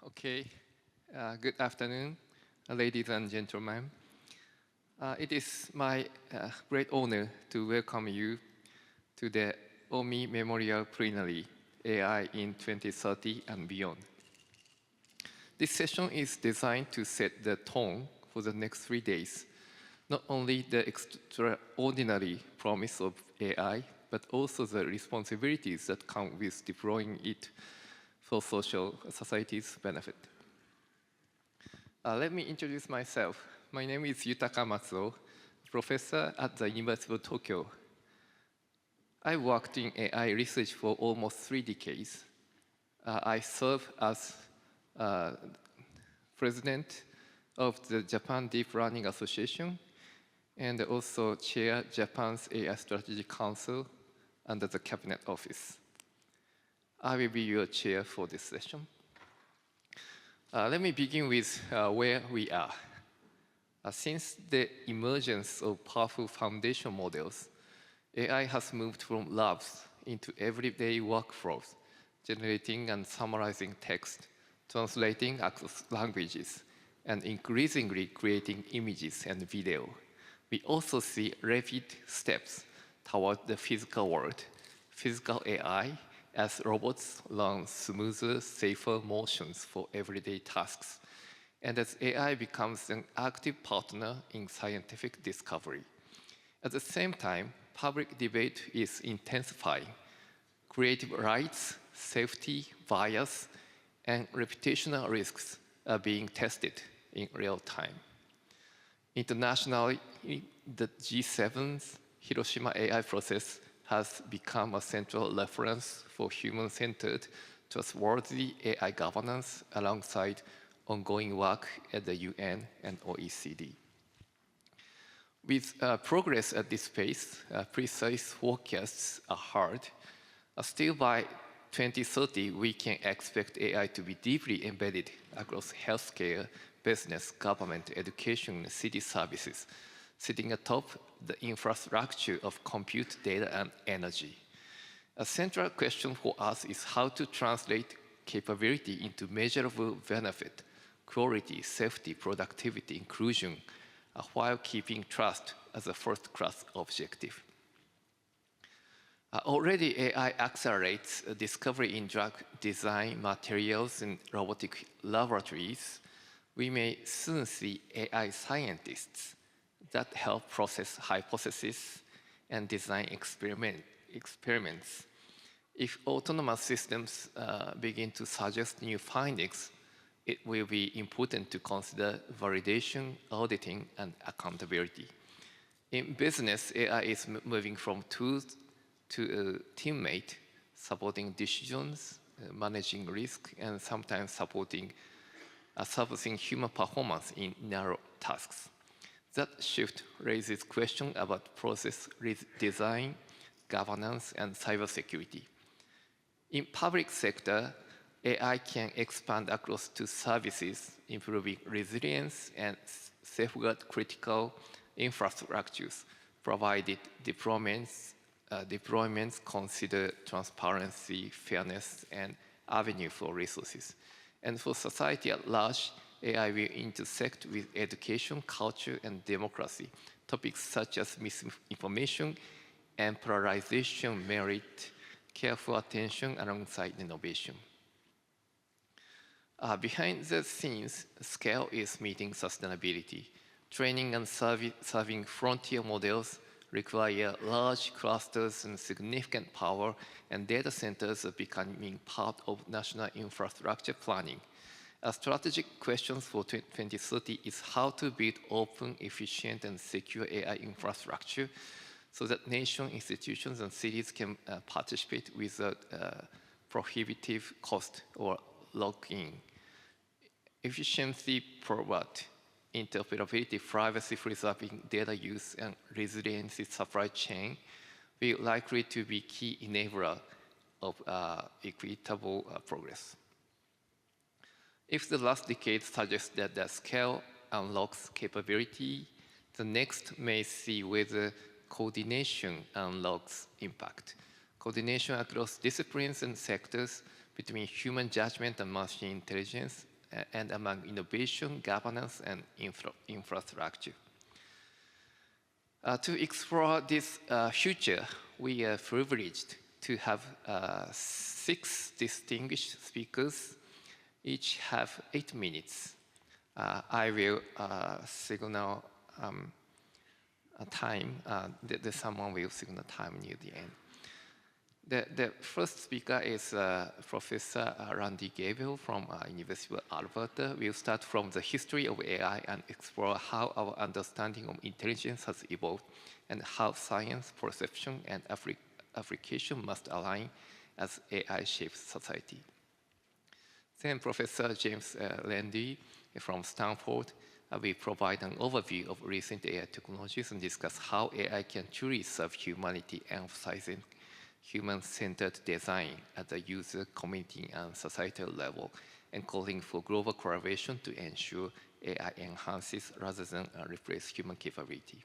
Okay. Good afternoon, ladies and gentlemen. It is my great honor to welcome you to the Omi Memorial Plenary AI in 2030 and beyond. This session is designed to set the tone for the next 3 days, not only the extraordinary promise of AI, but also the responsibilities that come with deploying it for society's benefit. Let me introduce myself. My name is Yutaka Matsuo, professor at the University of Tokyo. I worked in AI research for almost 3 decades. I serve as president of the Japan Deep Learning Association and also chair Japan's AI Strategy Council under the Cabinet Office. I will be your chair for this session. Let me begin with where we are. Since the emergence of powerful foundation models, AI has moved from labs into everyday workflows, generating and summarizing text, translating across languages, and increasingly creating images and video. We also see rapid steps toward the physical world, physical AI, as robots learn smoother, safer motions for everyday tasks, and as AI becomes an active partner in scientific discovery. At the same time, public debate is intensifying. Creative rights, safety, bias, and reputational risks are being tested in real time. Internationally, the G7's Hiroshima AI process has become a central reference for human-centered, trustworthy AI governance alongside ongoing work at the UN and OECD. With progress at this pace, precise forecasts are hard. Still by 2030, we can expect AI to be deeply embedded across healthcare, business, government, education, and city services, sitting atop the infrastructure of compute, data, and energy. A central question for us is how to translate capability into measurable benefit, quality, safety, productivity, inclusion, while keeping trust as a first-class objective. Already, AI accelerates discovery in drug design, materials, and robotic laboratories. We may soon see AI scientists that help process hypotheses and design experiments. If autonomous systems begin to suggest new findings, it will be important to consider validation, auditing, and accountability. In business, AI is moving from tools to a teammate, supporting decisions, managing risk, and sometimes supporting human performance in narrow tasks. That shift raises questions about process design, governance, and cybersecurity. In public sector, AI can expand across to services, improving resilience and safeguard critical infrastructures, provided deployments consider transparency, fairness, and avenue for resources. And for society at large, AI will intersect with education, culture, and democracy. Topics such as misinformation and polarization merit careful attention alongside innovation. Behind the scenes, scale is meeting sustainability. Training and serving frontier models require large clusters and significant power, and data centers are becoming part of national infrastructure planning. A strategic question for 2030 is how to build open, efficient, and secure AI infrastructure so that nations, institutions, and cities can participate without prohibitive cost or lock-in. Efficiency per watt, interoperability, privacy preserving data use, and resiliency supply chain will likely to be key enabler of equitable progress. If the last decade suggests that the scale unlocks capability, the next may see whether coordination unlocks impact. Coordination across disciplines and sectors, between human judgment and machine intelligence, and among innovation, governance, and infrastructure. To explore this future, we are privileged to have 6 distinguished speakers, each have 8 minutes. I will signal a time, someone will signal time near the end. The first speaker is Professor Randy Gable from University of Alberta. We'll start from the history of AI and explore how our understanding of intelligence has evolved and how science, perception, and application must align as AI shapes society. Then Professor James Landy from Stanford will provide an overview of recent AI technologies and discuss how AI can truly serve humanity, emphasizing human-centered design at the user, community, and societal level, and calling for global collaboration to ensure AI enhances rather than replace human capability.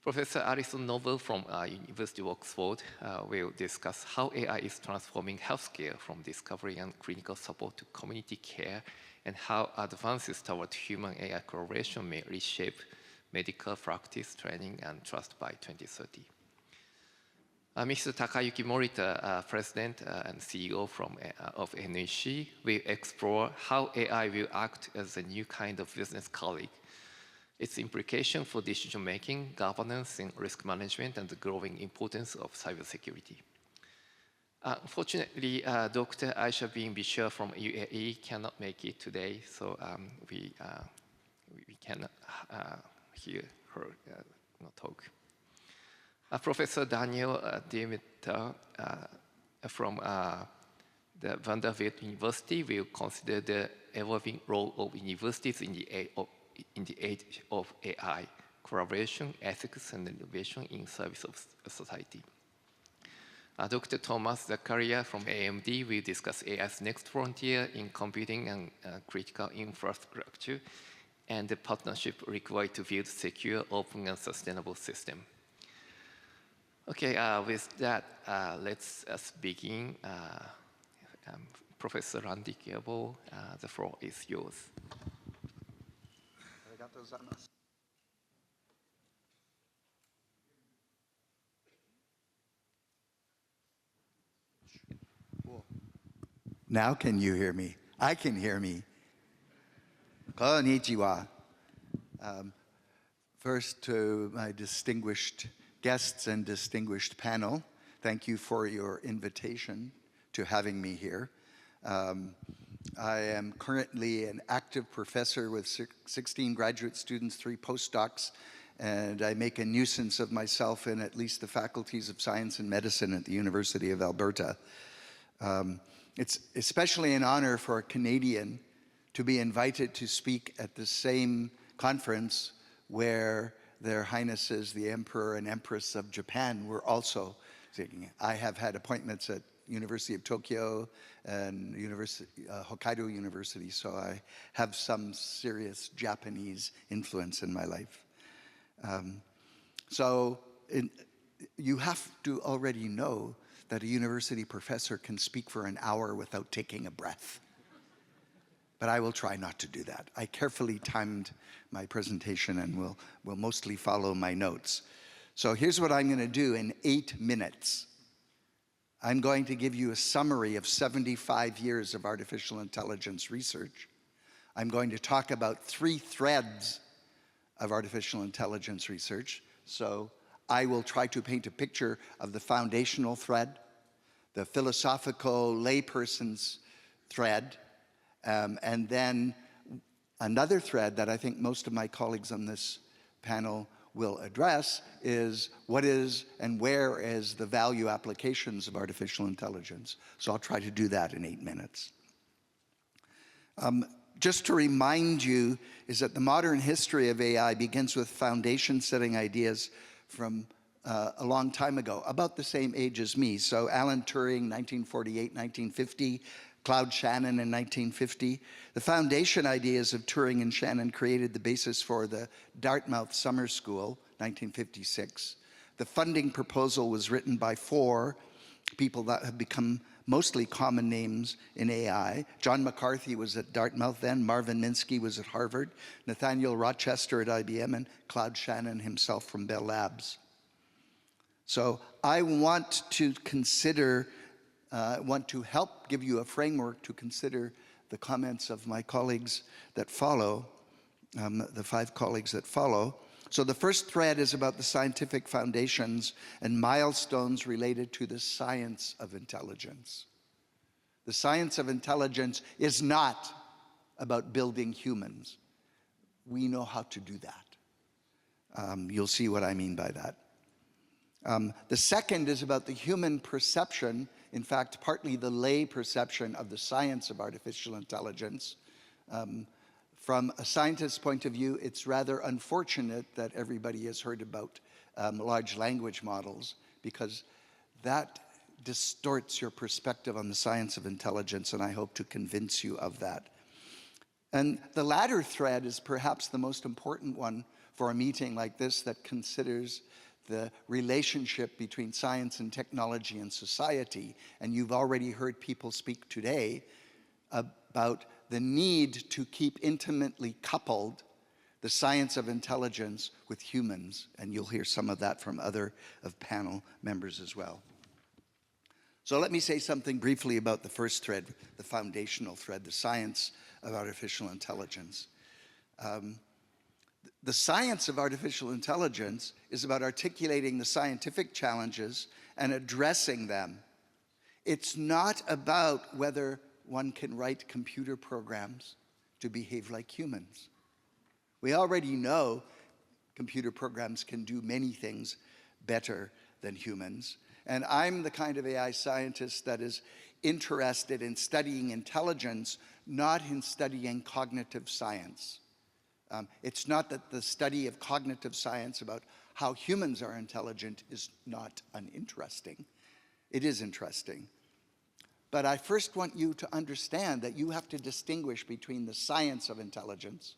Professor Alison Noble from University of Oxford will discuss how AI is transforming healthcare from discovery and clinical support to community care, and how advances toward human-AI collaboration may reshape medical practice, training, and trust by 2030. Mr. Takayuki Morita, President and CEO of NEC, will explore how AI will act as a new kind of business colleague, its implication for decision-making, governance, and risk management, and the growing importance of cybersecurity. Unfortunately, Dr. Aisha bin Bishar from UAE cannot make it today, so we cannot hear her talk. Professor Daniel Demeter from the Vanderbilt University will consider the evolving role of universities in the age of AI, collaboration, ethics, and innovation in service of society. Dr. Thomas Zakaria from AMD will discuss AI's next frontier in computing and critical infrastructure, and the partnership required to build secure, open, and sustainable system. Okay, with that, let's begin. Professor Randy Gable, the floor is yours. Now can you hear me? I can hear me. Konnichiwa. First, to my distinguished guests and distinguished panel, thank you for your invitation to having me here. I am currently an active professor with 16 graduate students, 3 postdocs, and I make a nuisance of myself in at least the faculties of science and medicine at the University of Alberta. It's especially an honor for a Canadian to be invited to speak at the same conference where Their Highnesses, the Emperor and Empress of Japan, were also speaking. I have had appointments at University of Tokyo and Hokkaido University, so I have some serious Japanese influence in my life. You have to already know that a university professor can speak for an hour without taking a breath. But I will try not to do that. I carefully timed my presentation and will mostly follow my notes. So here's what I'm going to do in 8 minutes. I'm going to give you a summary of 75 years of artificial intelligence research. I'm going to talk about 3 threads of artificial intelligence research. So I will try to paint a picture of the foundational thread, the philosophical layperson's thread, and then another thread that I think most of my colleagues on this panel will address is what is and where is the value applications of artificial intelligence. So I'll try to do that in 8 minutes. Just to remind you is that the modern history of AI begins with foundation-setting ideas from a long time ago, about the same age as me. So Alan Turing, 1948, 1950, Claude Shannon in 1950. The foundation ideas of Turing and Shannon created the basis for the Dartmouth Summer School, 1956. The funding proposal was written by 4 people that have become mostly common names in AI. John McCarthy was at Dartmouth then, Marvin Minsky was at Harvard, Nathaniel Rochester at IBM, and Claude Shannon himself from Bell Labs. So I want to help give you a framework to consider the comments of my colleagues that follow, the 5 colleagues that follow. So the first thread is about the scientific foundations and milestones related to the science of intelligence. The science of intelligence is not about building humans. We know how to do that. You'll see what I mean by that. The second is about the human perception, in fact, partly the lay perception of the science of artificial intelligence. From a scientist's point of view, it's rather unfortunate that everybody has heard about large language models, because that distorts your perspective on the science of intelligence, and I hope to convince you of that. And the latter thread is perhaps the most important one for a meeting like this that considers the relationship between science and technology and society. And you've already heard people speak today about the need to keep intimately coupled the science of intelligence with humans. And you'll hear some of that from other panel members as well. So let me say something briefly about the first thread, the foundational thread, the science of artificial intelligence. The science of artificial intelligence is about articulating the scientific challenges and addressing them. It's not about whether one can write computer programs to behave like humans. We already know computer programs can do many things better than humans. And I'm the kind of AI scientist that is interested in studying intelligence, not in studying cognitive science. It's not that the study of cognitive science about how humans are intelligent is not uninteresting. It is interesting. But I first want you to understand that you have to distinguish between the science of intelligence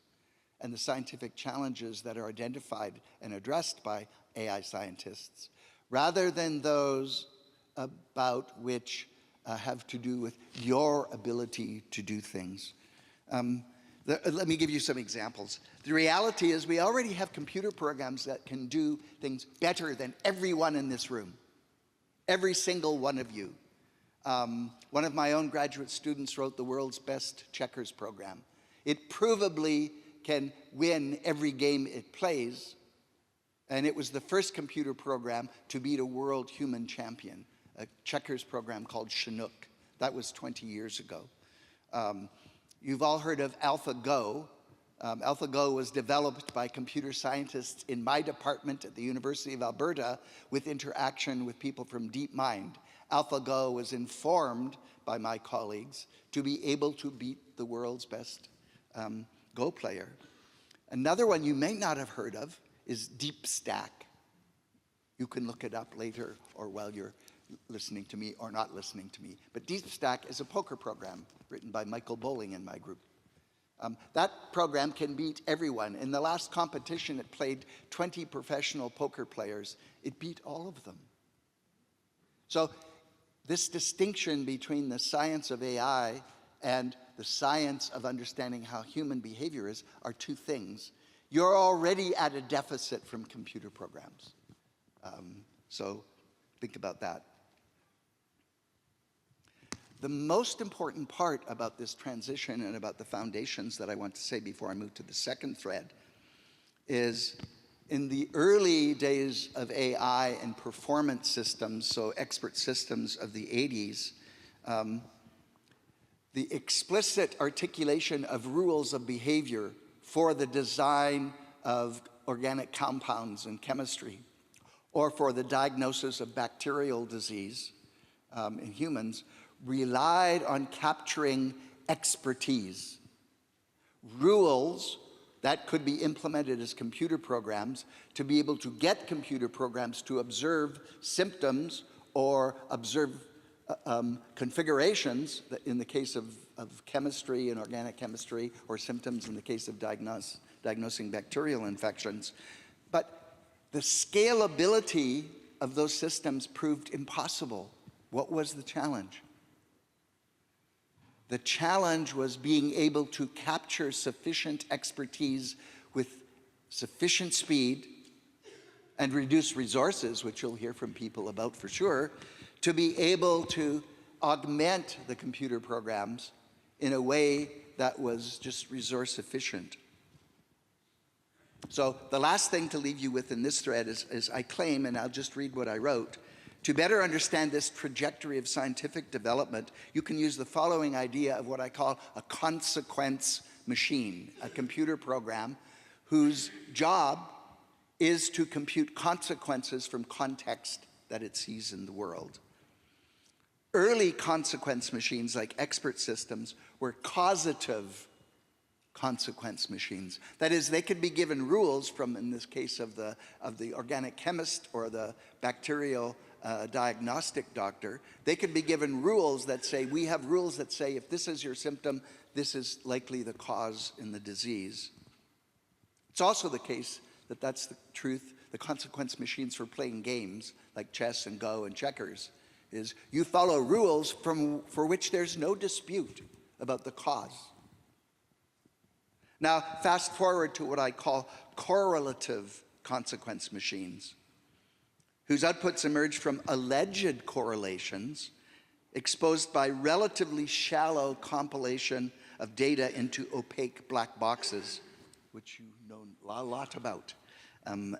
and the scientific challenges that are identified and addressed by AI scientists, rather than those about which have to do with your ability to do things. Let me give you some examples. The reality is we already have computer programs that can do things better than everyone in this room, every single one of you. One of my own graduate students wrote the world's best checkers program. It provably can win every game it plays, and it was the first computer program to beat a world human champion, a checkers program called Chinook. That was 20 years ago. You've all heard of AlphaGo. AlphaGo was developed by computer scientists in my department at the University of Alberta with interaction with people from DeepMind. AlphaGo was informed by my colleagues to be able to beat the world's best Go player. Another one you may not have heard of is DeepStack. You can look it up later or while you're listening to me or not listening to me. But DeepStack is a poker program written by Michael Bowling in my group. That program can beat everyone. In the last competition, it played 20 professional poker players. It beat all of them. So this distinction between the science of AI and the science of understanding how human behavior is are two things. You're already at a deficit from computer programs. So think about that. The most important part about this transition and about the foundations that I want to say before I move to the second thread is in the early days of AI and performance systems, so expert systems of the 80s, the explicit articulation of rules of behavior for the design of organic compounds in chemistry, or for the diagnosis of bacterial disease in humans, relied on capturing expertise. Rules that could be implemented as computer programs to be able to get computer programs to observe symptoms or observe configurations in the case of chemistry and organic chemistry, or symptoms in the case of diagnosing bacterial infections. But the scalability of those systems proved impossible. What was the challenge? The challenge was being able to capture sufficient expertise with sufficient speed and reduce resources, which you'll hear from people about for sure, to be able to augment the computer programs in a way that was just resource efficient. So the last thing to leave you with in this thread is I claim, and I'll just read what I wrote, to better understand this trajectory of scientific development, you can use the following idea of what I call a consequence machine, a computer program whose job is to compute consequences from context that it sees in the world. Early consequence machines, like expert systems, were causative consequence machines. That is, they could be given rules from, in this case of the organic chemist or the bacterial diagnostic doctor, they could be given rules that say, we have rules that say if this is your symptom, this is likely the cause in the disease. It's also the case that that's the truth. The consequence machines for playing games like chess and Go and checkers is you follow rules for which there's no dispute about the cause. Now, fast forward to what I call correlative consequence machines, whose outputs emerge from alleged correlations exposed by relatively shallow compilation of data into opaque black boxes, which you know a lot about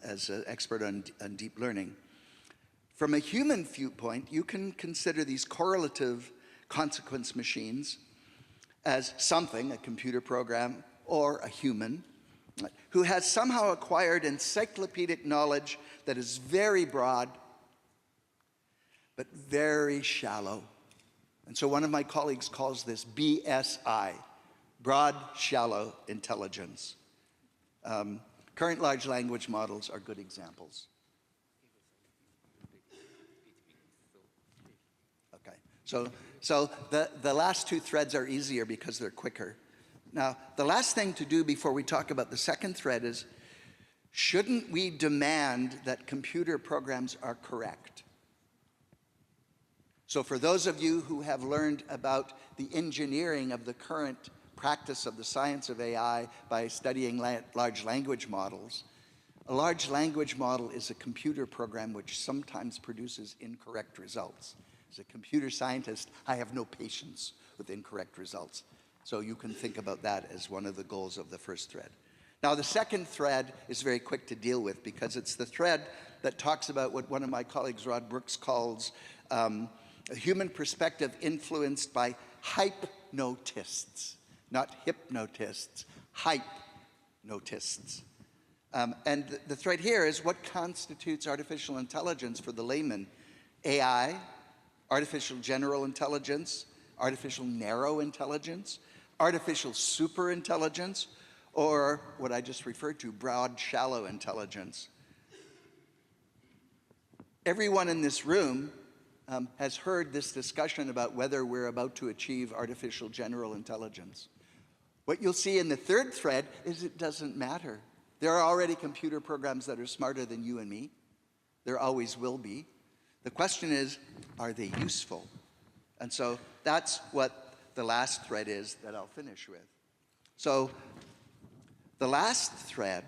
as an expert on deep learning. From a human viewpoint, you can consider these correlative consequence machines as something, a computer program, or a human, who has somehow acquired encyclopedic knowledge that is very broad, but very shallow. And so one of my colleagues calls this BSI, broad, shallow intelligence. Current large language models are good examples. Okay, so the last two threads are easier because they're quicker. Now, the last thing to do before we talk about the second thread is, shouldn't we demand that computer programs are correct? So for those of you who have learned about the engineering of the current practice of the science of AI by studying large language models, a large language model is a computer program which sometimes produces incorrect results. As a computer scientist, I have no patience with incorrect results. So you can think about that as one of the goals of the first thread. Now, the second thread is very quick to deal with because it's the thread that talks about what one of my colleagues, Rod Brooks, calls a human perspective influenced by hypnotists, not hypnotists, hypnotists. And the thread here is what constitutes artificial intelligence for the layman? AI, artificial general intelligence, artificial narrow intelligence, artificial superintelligence, or what I just referred to, broad, shallow intelligence. Everyone in this room has heard this discussion about whether we're about to achieve artificial general intelligence. What you'll see in the third thread is it doesn't matter. There are already computer programs that are smarter than you and me. There always will be. The question is, are they useful? And so that's what the last thread is that I'll finish with. So the last thread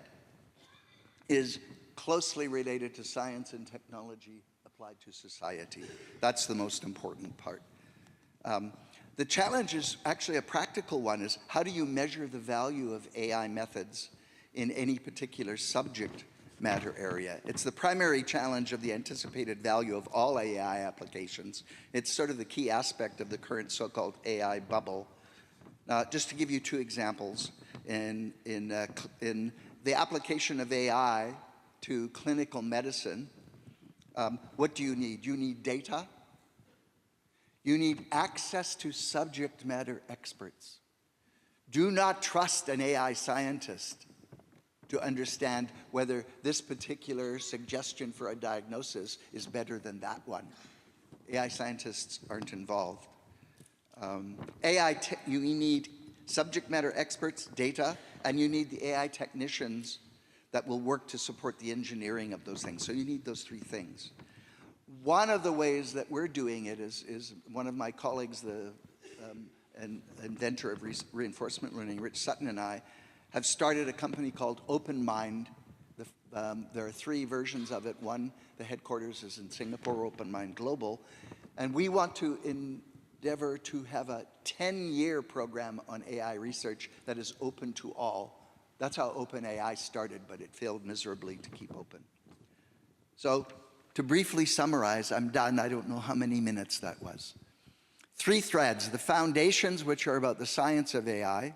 is closely related to science and technology applied to society. That's the most important part. The challenge is actually a practical one, is how do you measure the value of AI methods in any particular subject matter area? It's the primary challenge of the anticipated value of all AI applications. It's sort of the key aspect of the current so-called AI bubble. Just to give you two examples, in the application of AI to clinical medicine, what do you need? You need data. You need access to subject matter experts. Do not trust an AI scientist to understand whether this particular suggestion for a diagnosis is better than that one. AI scientists aren't involved. You need subject matter experts, data, and you need the AI technicians that will work to support the engineering of those things. So you need those three things. One of the ways that we're doing it is one of my colleagues, the an inventor of reinforcement learning, Rich Sutton, and I have started a company called Open Mind. There are 3 versions of it. One, the headquarters is in Singapore, Open Mind Global. And we want to endeavor to have a 10-year program on AI research that is open to all. That's how OpenAI started, but it failed miserably to keep open. So to briefly summarize, I'm done. I don't know how many minutes that was. 3 threads: the foundations, which are about the science of AI.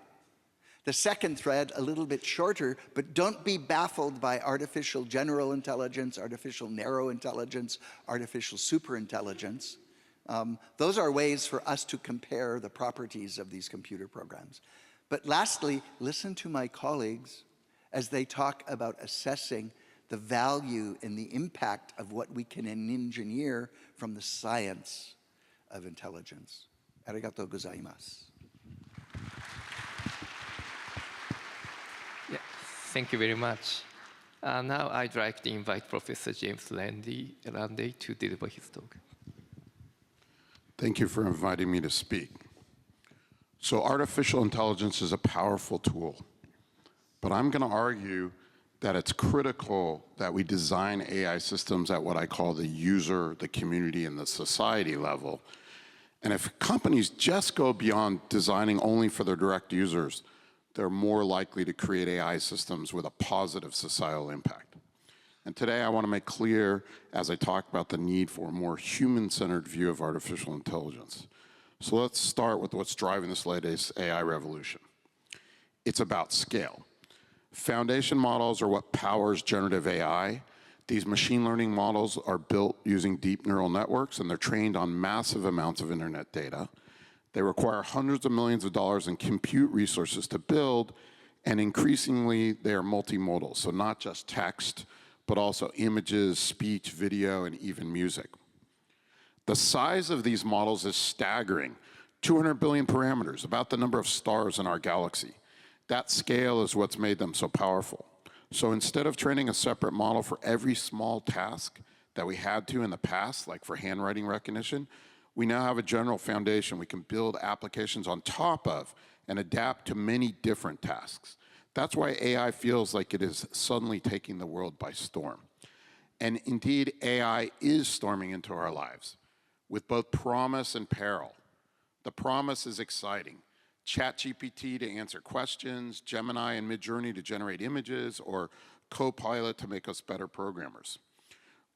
The second thread, a little bit shorter, but don't be baffled by artificial general intelligence, artificial narrow intelligence, artificial superintelligence. Those are ways for us to compare the properties of these computer programs. But lastly, listen to my colleagues as they talk about assessing the value and the impact of what we can engineer from the science of intelligence. Arigatou gozaimasu. Yeah, thank you very much. Now I'd like to invite Professor James Landy to deliver his talk. Thank you for inviting me to speak. So artificial intelligence is a powerful tool, but I'm going to argue that it's critical that we design AI systems at what I call the user, the community, and the society level. And if companies just go beyond designing only for their direct users, they're more likely to create AI systems with a positive societal impact. And today I want to make clear, as I talk about the need for a more human-centered view of artificial intelligence. So let's start with what's driving this latest AI revolution. It's about scale. Foundation models are what powers generative AI. These machine learning models are built using deep neural networks, and they're trained on massive amounts of internet data. They require hundreds of millions of dollars in compute resources to build, and increasingly they are multimodal, so not just text, but also images, speech, video, and even music. The size of these models is staggering. 200 billion parameters, about the number of stars in our galaxy. That scale is what's made them so powerful. So instead of training a separate model for every small task that we had to in the past, like for handwriting recognition, we now have a general foundation we can build applications on top of and adapt to many different tasks. That's why AI feels like it is suddenly taking the world by storm. And indeed, AI is storming into our lives with both promise and peril. The promise is exciting. ChatGPT to answer questions, Gemini and Midjourney to generate images, or Copilot to make us better programmers.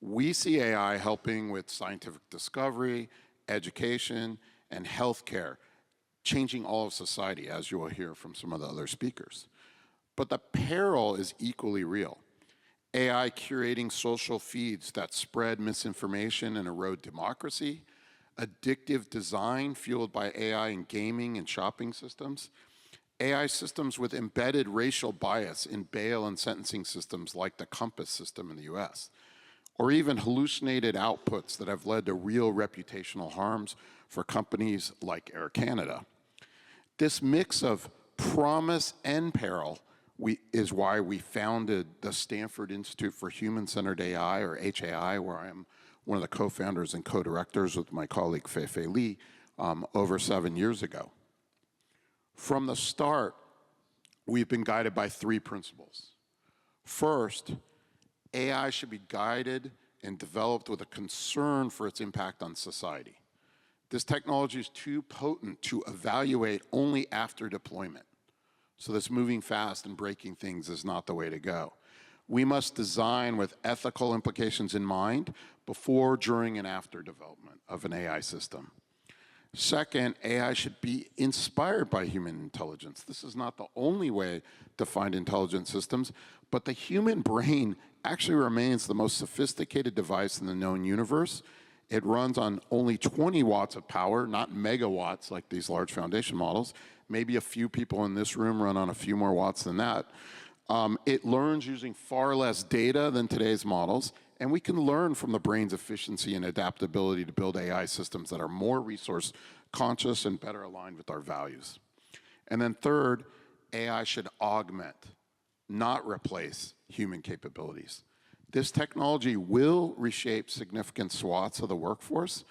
We see AI helping with scientific discovery, education, and healthcare, changing all of society, as you will hear from some of the other speakers. But the peril is equally real. AI curating social feeds that spread misinformation and erode democracy, addictive design fueled by AI in gaming and shopping systems, AI systems with embedded racial bias in bail and sentencing systems like the Compass system in the US, or even hallucinated outputs that have led to real reputational harms for companies like Air Canada. This mix of promise and peril is why we founded the Stanford Institute for Human-Centered AI, or HAI, where I am one of the co-founders and co-directors with my colleague Fei-Fei Li over 7 years ago. From the start, we've been guided by 3 principles. First, AI should be guided and developed with a concern for its impact on society. This technology is too potent to evaluate only after deployment. So this moving fast and breaking things is not the way to go. We must design with ethical implications in mind before, during, and after development of an AI system. Second, AI should be inspired by human intelligence. This is not the only way to find intelligent systems, but the human brain actually remains the most sophisticated device in the known universe. It runs on only 20 watts of power, not megawatts like these large foundation models. Maybe a few people in this room run on a few more watts than that. It learns using far less data than today's models, and we can learn from the brain's efficiency and adaptability to build AI systems that are more resource conscious and better aligned with our values. And then third, AI should augment, not replace, human capabilities. This technology will reshape significant swaths of the workforce,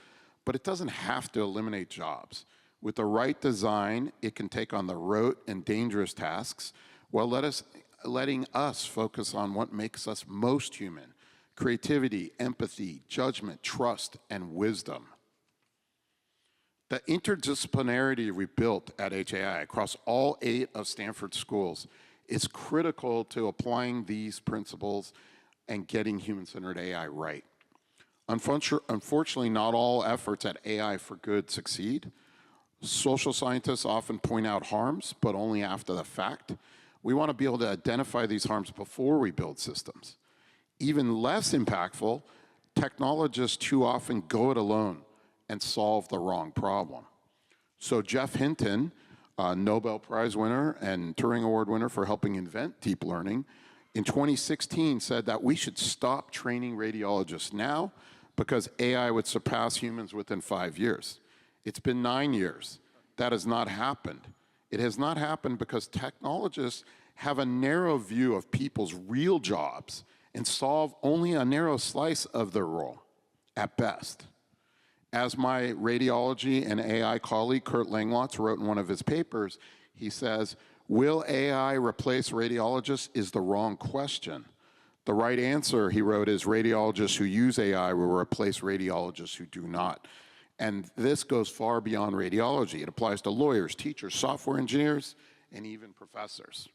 but it doesn't have to eliminate jobs. With the right design, it can take on the rote and dangerous tasks while letting us focus on what makes us most human: creativity, empathy, judgment, trust, and wisdom. The interdisciplinarity we built at HAI across all 8 of Stanford schools is critical to applying these principles and getting human-centered AI right. Unfortunately, not all efforts at AI for good succeed. Social scientists often point out harms, but only after the fact. We want to be able to identify these harms before we build systems. Even less impactful, technologists too often go it alone and solve the wrong problem. So Jeff Hinton, a Nobel Prize winner and Turing Award winner for helping invent deep learning, in 2016 said that we should stop training radiologists now because AI would surpass humans within 5 years. It's been 9 years. That has not happened. It has not happened because technologists have a narrow view of people's real jobs and solve only a narrow slice of their role, at best. As my radiology and AI colleague, Kurt Langlotz, wrote in one of his papers, he says, "Will AI replace radiologists is the wrong question. The right answer," he wrote, "is radiologists who use AI will replace radiologists who do not." And this goes far beyond radiology. It applies to lawyers, teachers, software engineers, and even professors.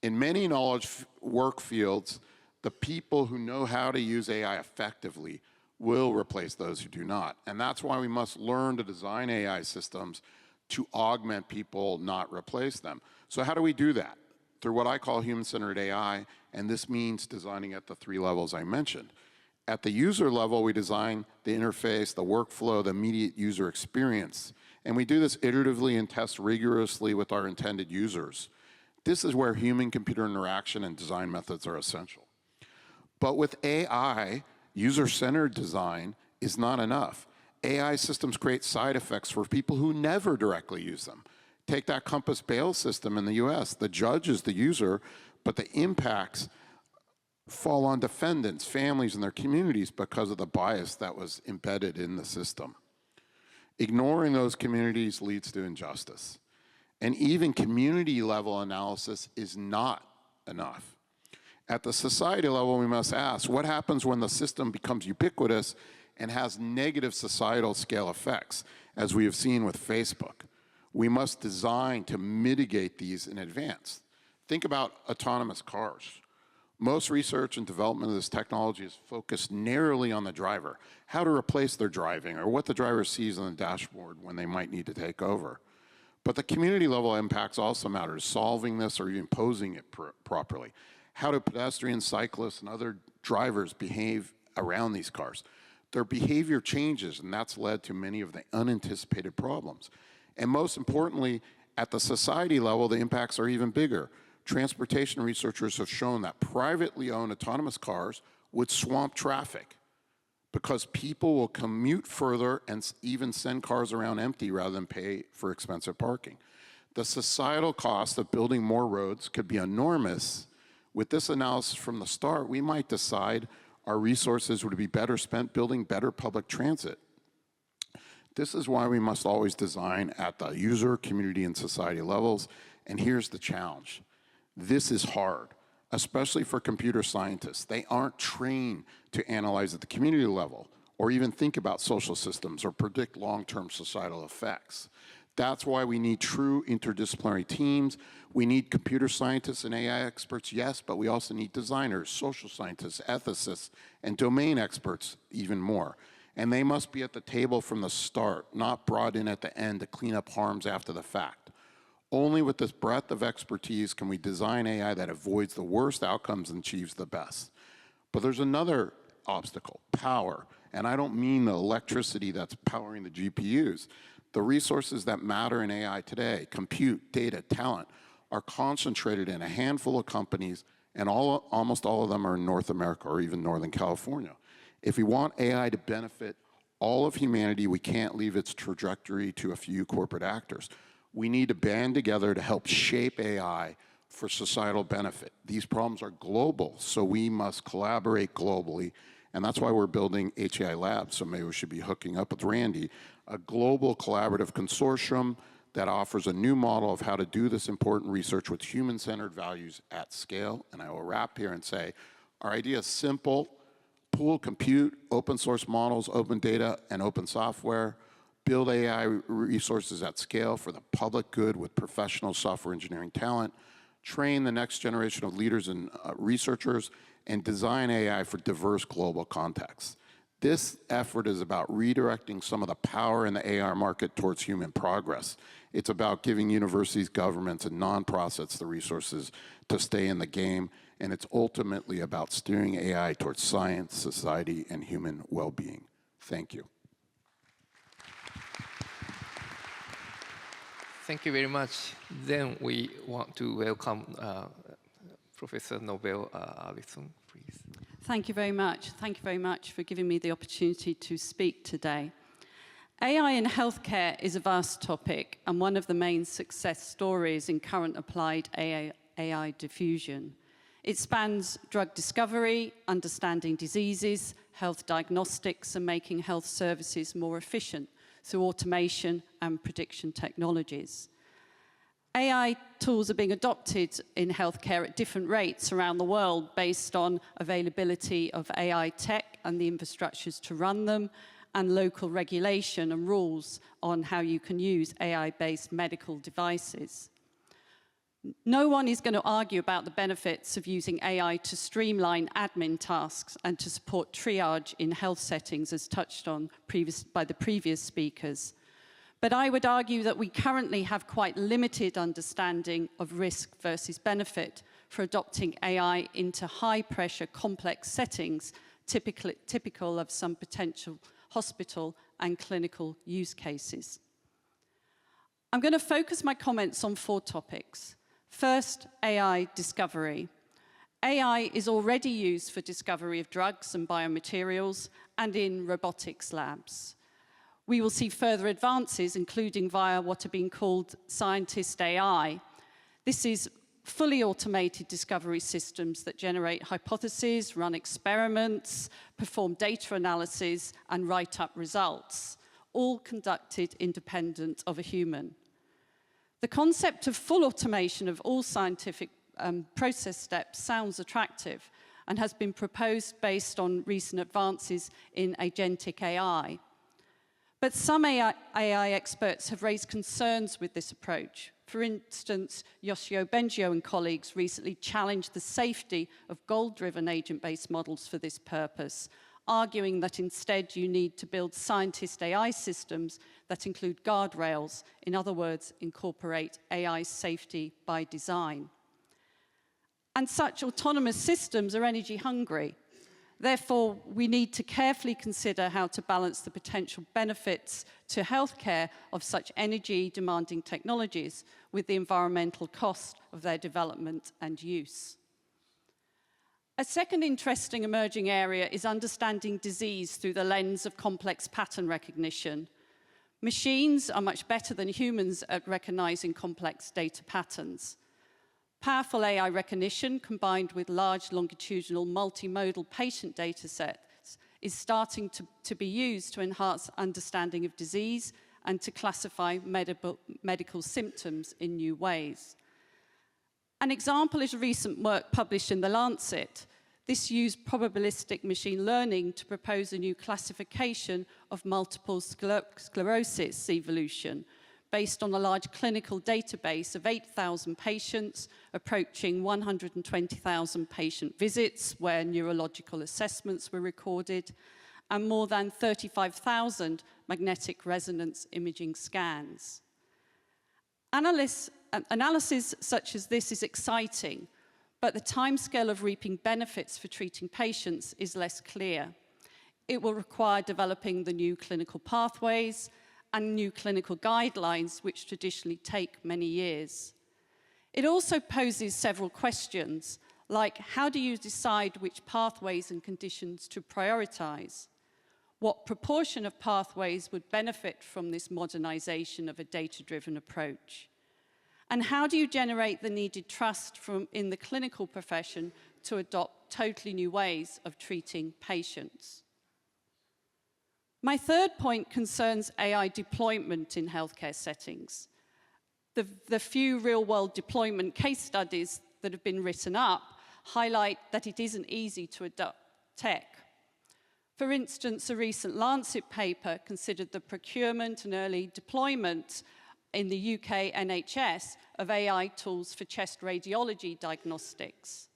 In many knowledge work fields, the people who know how to use AI effectively will replace those who do not. And that's why we must learn to design AI systems to augment people, not replace them. So how do we do that? Through what I call human-centered AI, and this means designing at the 3 levels I mentioned. At the user level, we design the interface, the workflow, the immediate user experience. And we do this iteratively and test rigorously with our intended users. This is where human-computer interaction and design methods are essential. But with AI, user-centered design is not enough. AI systems create side effects for people who never directly use them. Take that Compass bail system in the US. The judge is the user, but the impacts fall on defendants, families, and their communities because of the bias that was embedded in the system. Ignoring those communities leads to injustice. And even community-level analysis is not enough. At the society level, we must ask, what happens when the system becomes ubiquitous and has negative societal scale effects, as we have seen with Facebook? We must design to mitigate these in advance. Think about autonomous cars. Most research and development of this technology is focused narrowly on the driver, how to replace their driving, or what the driver sees on the dashboard when they might need to take over. But the community level impacts also matter, solving this or even posing it properly. How do pedestrians, cyclists, and other drivers behave around these cars? Their behavior changes, and that's led to many of the unanticipated problems. And most importantly, at the society level, the impacts are even bigger. Transportation researchers have shown that privately owned autonomous cars would swamp traffic because people will commute further and even send cars around empty rather than pay for expensive parking. The societal cost of building more roads could be enormous. With this analysis from the start, we might decide our resources would be better spent building better public transit. This is why we must always design at the user, community, and society levels. And here's the challenge. This is hard, especially for computer scientists. They aren't trained to analyze at the community level or even think about social systems or predict long-term societal effects. That's why we need true interdisciplinary teams. We need computer scientists and AI experts, yes, but we also need designers, social scientists, ethicists, and domain experts even more. And they must be at the table from the start, not brought in at the end to clean up harms after the fact. Only with this breadth of expertise can we design AI that avoids the worst outcomes and achieves the best. But there's another obstacle, power. And I don't mean the electricity that's powering the GPUs. The resources that matter in AI today, compute, data, talent, are concentrated in a handful of companies, and almost all of them are in North America or even Northern California. If we want AI to benefit all of humanity, we can't leave its trajectory to a few corporate actors. We need to band together to help shape AI for societal benefit. These problems are global, so we must collaborate globally And that's why we're building HAI Labs, so maybe we should be hooking up with Randy, a global collaborative consortium that offers a new model of how to do this important research with human-centered values at scale. And I will wrap here and say, our idea is simple: pool, compute, open source models, open data, and open software. Build AI resources at scale for the public good with professional software engineering talent. Train the next generation of leaders and researchers, and design AI for diverse global contexts. This effort is about redirecting some of the power in the AI market towards human progress. It's about giving universities, governments, and nonprofits the resources to stay in the game, and it's ultimately about steering AI towards science, society, and human well-being. Thank you. Thank you very much. Then we want to welcome Professor Nobel Allison, please. Thank you very much. Thank you very much for giving me the opportunity to speak today. AI in healthcare is a vast topic and one of the main success stories in current applied AI diffusion. It spans drug discovery, understanding diseases, health diagnostics, and making health services more efficient through automation and prediction technologies. AI tools are being adopted in healthcare at different rates around the world based on availability of AI tech and the infrastructures to run them, and local regulation and rules on how you can use AI-based medical devices. No one is going to argue about the benefits of using AI to streamline admin tasks and to support triage in health settings, as touched on by the previous speakers. But I would argue that we currently have quite limited understanding of risk versus benefit for adopting AI into high-pressure, complex settings, typical of some potential hospital and clinical use cases. I'm going to focus my comments on 4 topics. First, AI discovery. AI is already used for discovery of drugs and biomaterials and in robotics labs. We will see further advances, including via what are being called scientist AI. This is fully automated discovery systems that generate hypotheses, run experiments, perform data analysis, and write up results, all conducted independent of a human. The concept of full automation of all scientific process steps sounds attractive and has been proposed based on recent advances in agentic AI. But some AI experts have raised concerns with this approach. For instance, Yoshio Bengio and colleagues recently challenged the safety of goal-driven agent-based models for this purpose, arguing that instead you need to build scientist AI systems that include guardrails, in other words, incorporate AI safety by design. And such autonomous systems are energy hungry. Therefore, we need to carefully consider how to balance the potential benefits to healthcare of such energy-demanding technologies with the environmental cost of their development and use. A second interesting emerging area is understanding disease through the lens of complex pattern recognition. Machines are much better than humans at recognizing complex data patterns. Powerful AI recognition, combined with large longitudinal multimodal patient data sets, is starting to be used to enhance understanding of disease and to classify medical symptoms in new ways. An example is recent work published in The Lancet. This used probabilistic machine learning to propose a new classification of multiple sclerosis evolution, based on a large clinical database of 8,000 patients, approaching 120,000 patient visits where neurological assessments were recorded, and more than 35,000 magnetic resonance imaging scans. Analysis such as this is exciting, but the timescale of reaping benefits for treating patients is less clear. It will require developing the new clinical pathways and new clinical guidelines, which traditionally take many years. It also poses several questions, like how do you decide which pathways and conditions to prioritize? What proportion of pathways would benefit from this modernization of a data-driven approach? And how do you generate the needed trust in the clinical profession to adopt totally new ways of treating patients. My third point concerns AI deployment in healthcare settings. The few real-world deployment case studies that have been written up highlight that it isn't easy to adopt tech. For instance, a recent Lancet paper considered the procurement and early deployment in the UK NHS of AI tools for chest radiology diagnostics.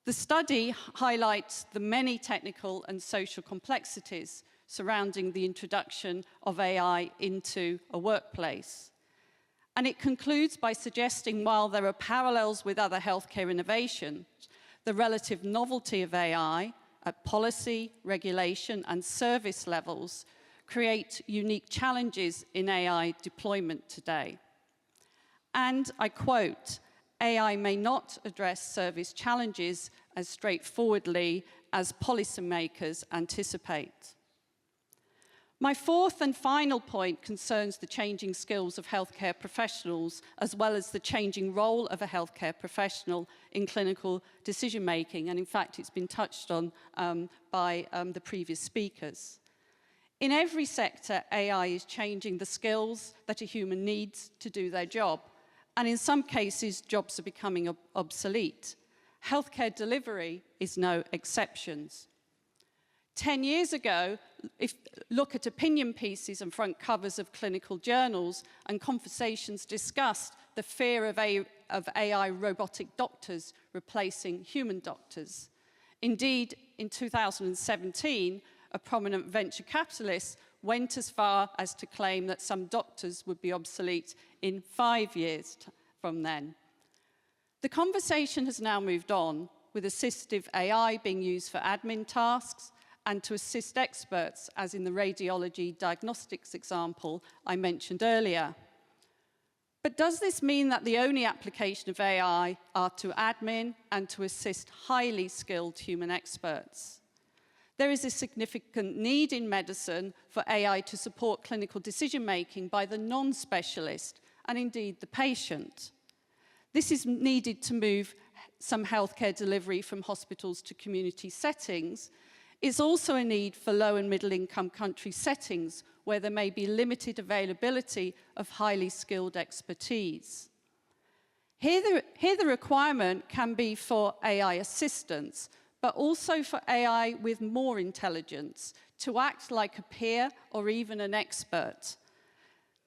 The study highlights the many technical and social complexities surrounding the introduction of AI into a workplace. And it concludes by suggesting, while there are parallels with other healthcare innovations, the relative novelty of AI at policy, regulation, and service levels create unique challenges in AI deployment today. And I quote, "AI may not address service challenges as straightforwardly as policymakers anticipate." My fourth and final point concerns the changing skills of healthcare professionals, as well as the changing role of a healthcare professional in clinical decision-making. And in fact, it's been touched on by the previous speakers. In every sector, AI is changing the skills that a human needs to do their job. And in some cases, jobs are becoming obsolete. Healthcare delivery is no exceptions. 10 years ago, look at opinion pieces and front covers of clinical journals, and conversations discussed the fear of AI robotic doctors replacing human doctors. Indeed, in 2017, a prominent venture capitalist went as far as to claim that some doctors would be obsolete in 5 years from then. The conversation has now moved on, with assistive AI being used for admin tasks and to assist experts, as in the radiology diagnostics example I mentioned earlier. But does this mean that the only application of AI are to admin and to assist highly skilled human experts? There is a significant need in medicine for AI to support clinical decision-making by the non-specialist and indeed the patient. This is needed to move some healthcare delivery from hospitals to community settings. It's also a need for low and middle income country settings where there may be limited availability of highly skilled expertise. Here the requirement can be for AI assistance, but also for AI with more intelligence, to act like a peer or even an expert.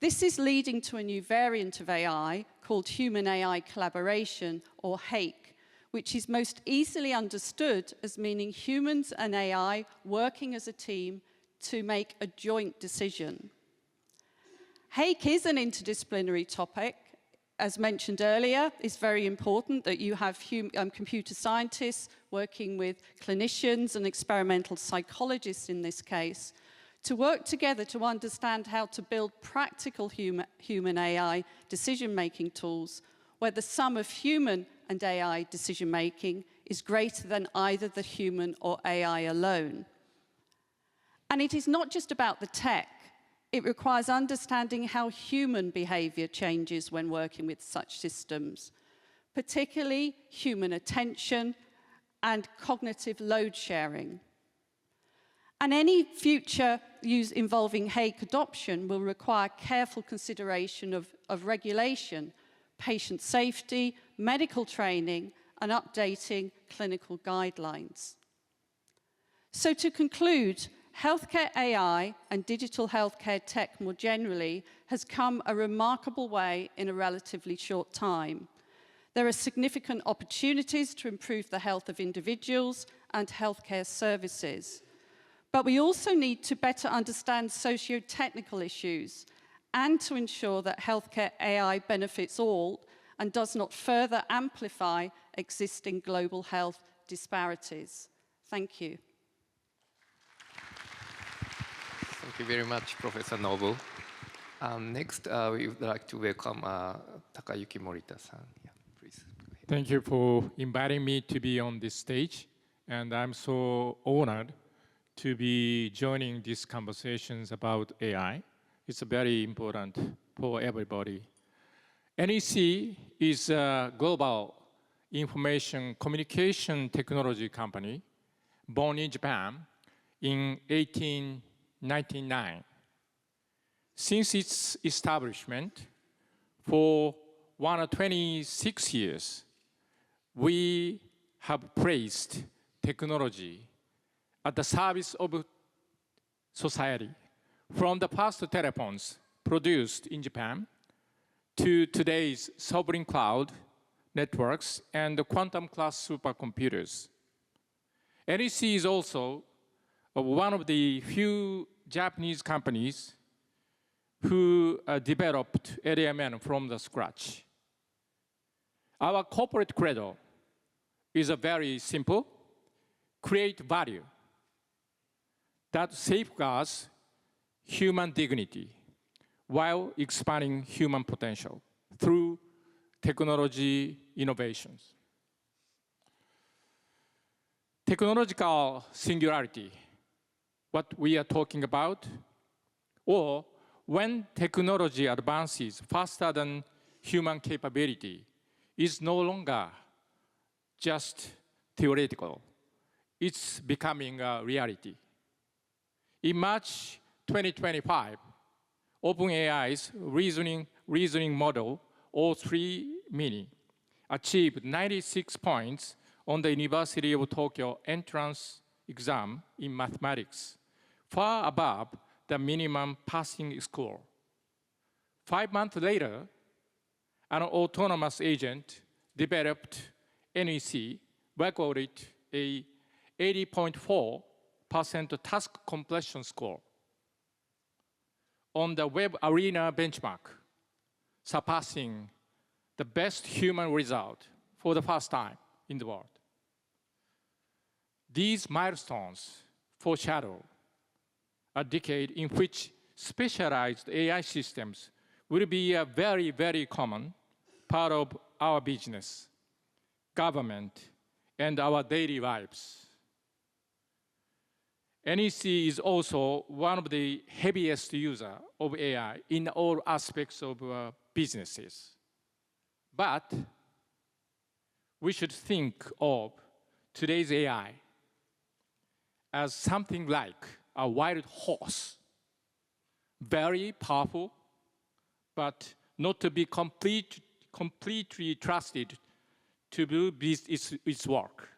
This is leading to a new variant of AI called Human-AI Collaboration, or HAIC, which is most easily understood as meaning humans and AI working as a team to make a joint decision. HAIC is an interdisciplinary topic. As mentioned earlier, it's very important that you have computer scientists working with clinicians and experimental psychologists in this case to work together to understand how to build practical human-AI decision-making tools where the sum of human and AI decision-making is greater than either the human or AI alone. And it is not just about the tech. It requires understanding how human behavior changes when working with such systems, particularly human attention and cognitive load sharing. And any future use involving HAIC adoption will require careful consideration of regulation, patient safety, medical training, and updating clinical guidelines. So to conclude, healthcare AI and digital healthcare tech more generally has come a remarkable way in a relatively short time. There are significant opportunities to improve the health of individuals and healthcare services. But we also need to better understand socio-technical issues and to ensure that healthcare AI benefits all and does not further amplify existing global health disparities. Thank you. Thank you very much, Professor Nobu. Next, we would like to welcome Takayuki Morita-san. Yeah, please. Go ahead. Thank you for inviting me to be on this stage, and I'm so honored to be joining these conversations about AI. It's very important for everybody. NEC is a global information communication technology company born in Japan in 1899. Since its establishment for 126 years, we have placed technology at the service of society, from the first telephones produced in Japan to today's sovereign cloud networks and the quantum class supercomputers. NEC is also one of the few Japanese companies who developed LMN from the scratch. Our corporate credo is a very simple: create value that safeguards human dignity while expanding human potential through technology innovations. Technological singularity, what we are talking about, or when technology advances faster than human capability, is no longer just theoretical. It's becoming a reality. In March 2025, OpenAI's reasoning model, O3 Mini, achieved 96 points on the University of Tokyo entrance exam in mathematics, far above the minimum passing score. 5 months later, an autonomous agent developed NEC recorded a 80.4% task completion score on the Web Arena benchmark, surpassing the best human result for the first time in the world. These milestones foreshadow a decade in which specialized AI systems will be a very, very common part of our business, government, and our daily lives. NEC is also one of the heaviest users of AI in all aspects of businesses. But we should think of today's AI as something like a wild horse, very powerful, but not to be completely trusted to do its work.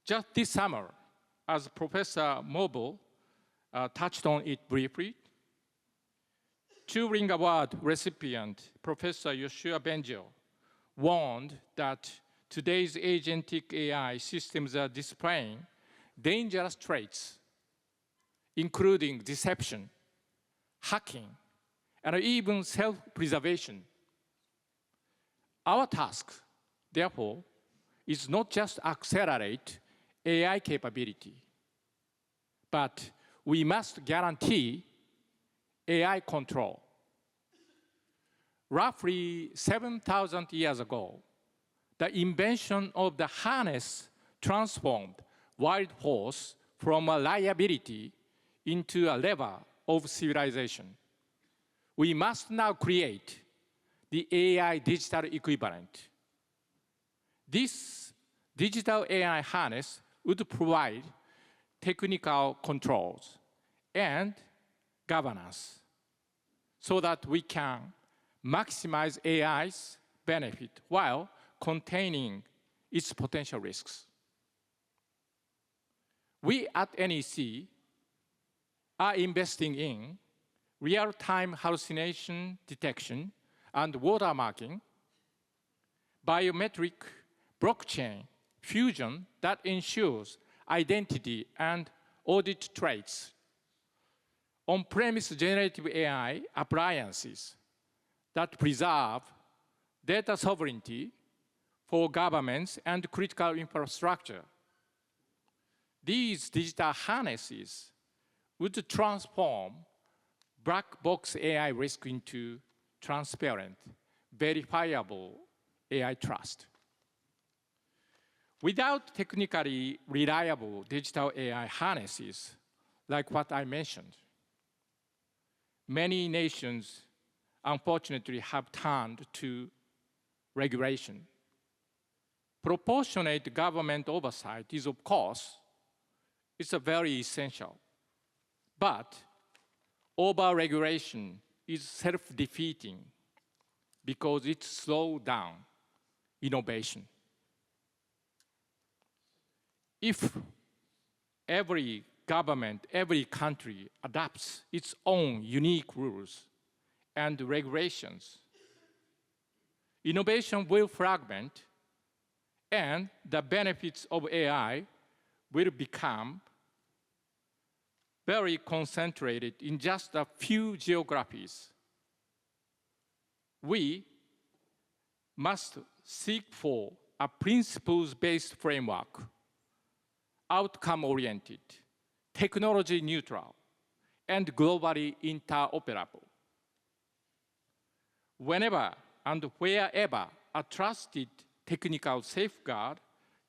Just this summer, as Professor Mobile touched on it briefly, Turing Award recipient Professor Yoshua Bengio warned that today's agentic AI systems are displaying dangerous traits, including deception, hacking, and even self-preservation. Our task, therefore, is not just accelerate AI capability, but we must guarantee AI control. Roughly 7,000 years ago, the invention of the harness transformed wild horse from a liability into a lever of civilization. We must now create the AI digital equivalent. This digital AI harness would provide technical controls and governance so that we can maximize AI's benefit while containing its potential risks. We at NEC are investing in real-time hallucination detection and watermarking, biometric blockchain fusion that ensures identity and audit traits, on-premise generative AI appliances that preserve data sovereignty for governments and critical infrastructure. These digital harnesses would transform black box AI risk into transparent, verifiable AI trust. Without technically reliable digital AI harnesses, like what I mentioned, many nations, unfortunately, have turned to regulation proportionate government oversight is, of course, it's a very essential. But over-regulation is self-defeating because it slows down innovation. If every government, every country adopts its own unique rules and regulations, innovation will fragment, and the benefits of AI will become very concentrated in just a few geographies. We must seek for a principles-based framework, outcome-oriented, technology-neutral, and globally interoperable. Whenever and wherever a trusted technical safeguard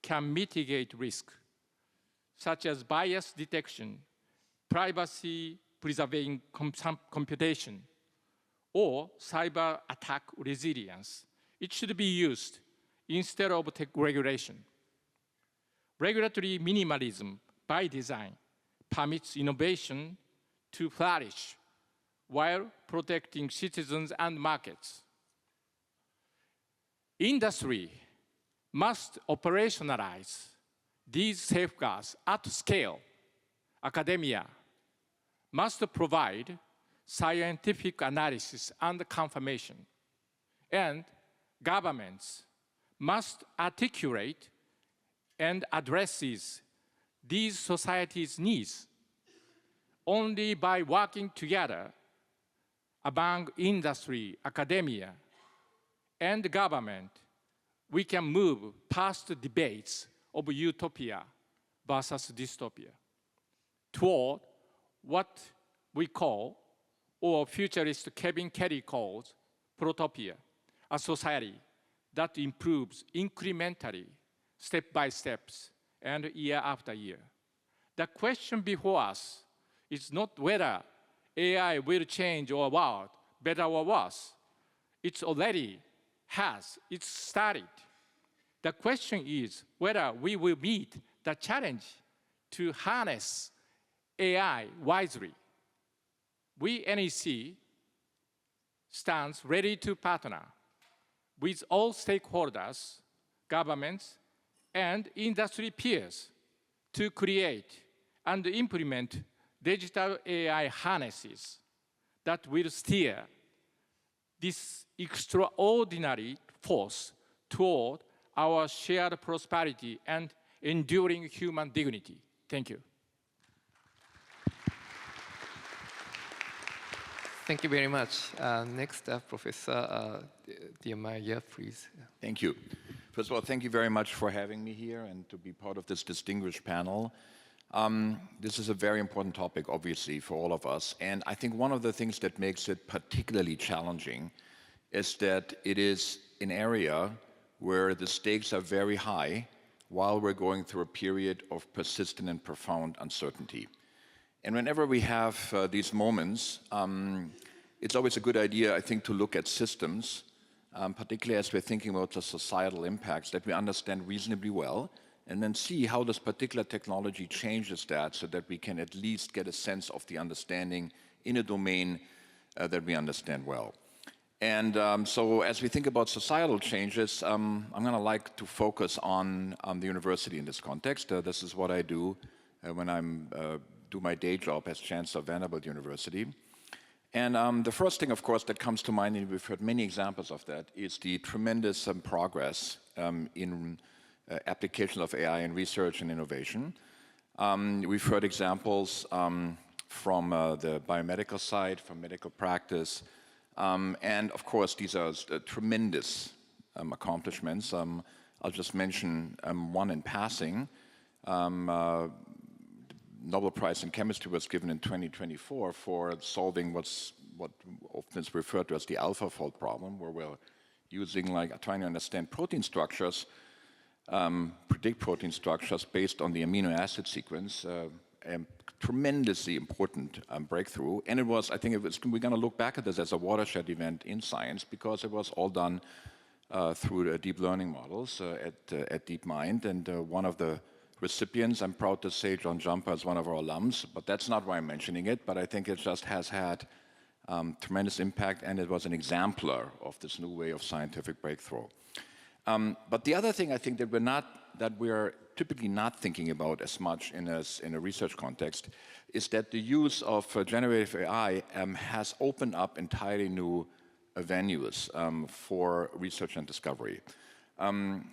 can mitigate risk, such as bias detection, privacy-preserving computation, or cyber attack resilience, it should be used instead of tech regulation. Regulatory minimalism by design permits innovation to flourish while protecting citizens and markets. Industry must operationalize these safeguards at scale. Academia must provide scientific analysis and confirmation, and governments must articulate and address these societies' needs. Only by working together among industry, academia, and government, we can move past the debates of utopia versus dystopia toward what we call, or futurist Kevin Kelly calls, protopia, a society that improves incrementally, step by steps, and year after year. The question before us is not whether AI will change our world better or worse. It's already has, it's started. The question is whether we will meet the challenge to harness AI wisely. We, NEC, stands ready to partner with all stakeholders, governments, and industry peers to create and implement digital AI harnesses that will steer this extraordinary force toward our shared prosperity and enduring human dignity. Thank you. Thank you very much. Next, Professor Diamaya, please. Thank you. First of all, thank you very much for having me here and to be part of this distinguished panel. This is a very important topic, obviously, for all of us. And I think one of the things that makes it particularly challenging is that it is an area where the stakes are very high while we're going through a period of persistent and profound uncertainty. And whenever we have these moments, it's always a good idea, I think, to look at systems, particularly as we're thinking about the societal impacts that we understand reasonably well, and then see how this particular technology changes that so that we can at least get a sense of the understanding in a domain that we understand well. And so as we think about societal changes, I'm going to like to focus on the university in this context. This is what I do when I'm do my day job as Chancellor of Vanderbilt University. And the first thing, of course, that comes to mind, and we've heard many examples of that, is the tremendous progress in application of AI in research and innovation. We've heard examples from the biomedical side, from medical practice, and of course, these are tremendous accomplishments. I'll just mention one in passing. Nobel Prize in Chemistry was given in 2024 for solving what often is referred to as the AlphaFold problem, where we're using, trying to understand protein structures, predict protein structures based on the amino acid sequence, a tremendously important breakthrough. And it was, I think we're going to look back at this as a watershed event in science because it was all done through deep learning models at DeepMind. And one of the recipients, I'm proud to say, John Jumper, is one of our alums, but that's not why I'm mentioning it, but I think it just has had tremendous impact, and it was an exemplar of this new way of scientific breakthrough. But the other thing I think that we're typically not thinking about as much in a research context is that the use of generative AI has opened up entirely new venues for research and discovery.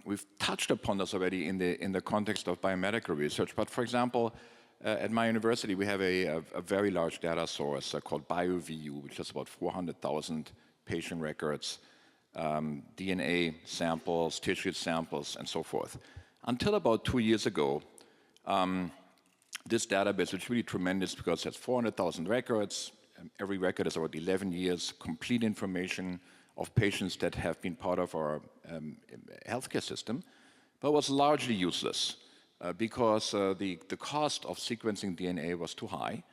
We've touched upon this already in the context of biomedical research, but for example, at my university we have a very large data source called BioView, which is about 400,000 patient records, DNA samples, tissue samples, and so forth. Until about 2 years ago, this database is really tremendous because it has 400,000 records. Every record is about 11 years, complete information of patients that have been part of our healthcare system, but was largely useless because the cost of sequencing DNA was too high.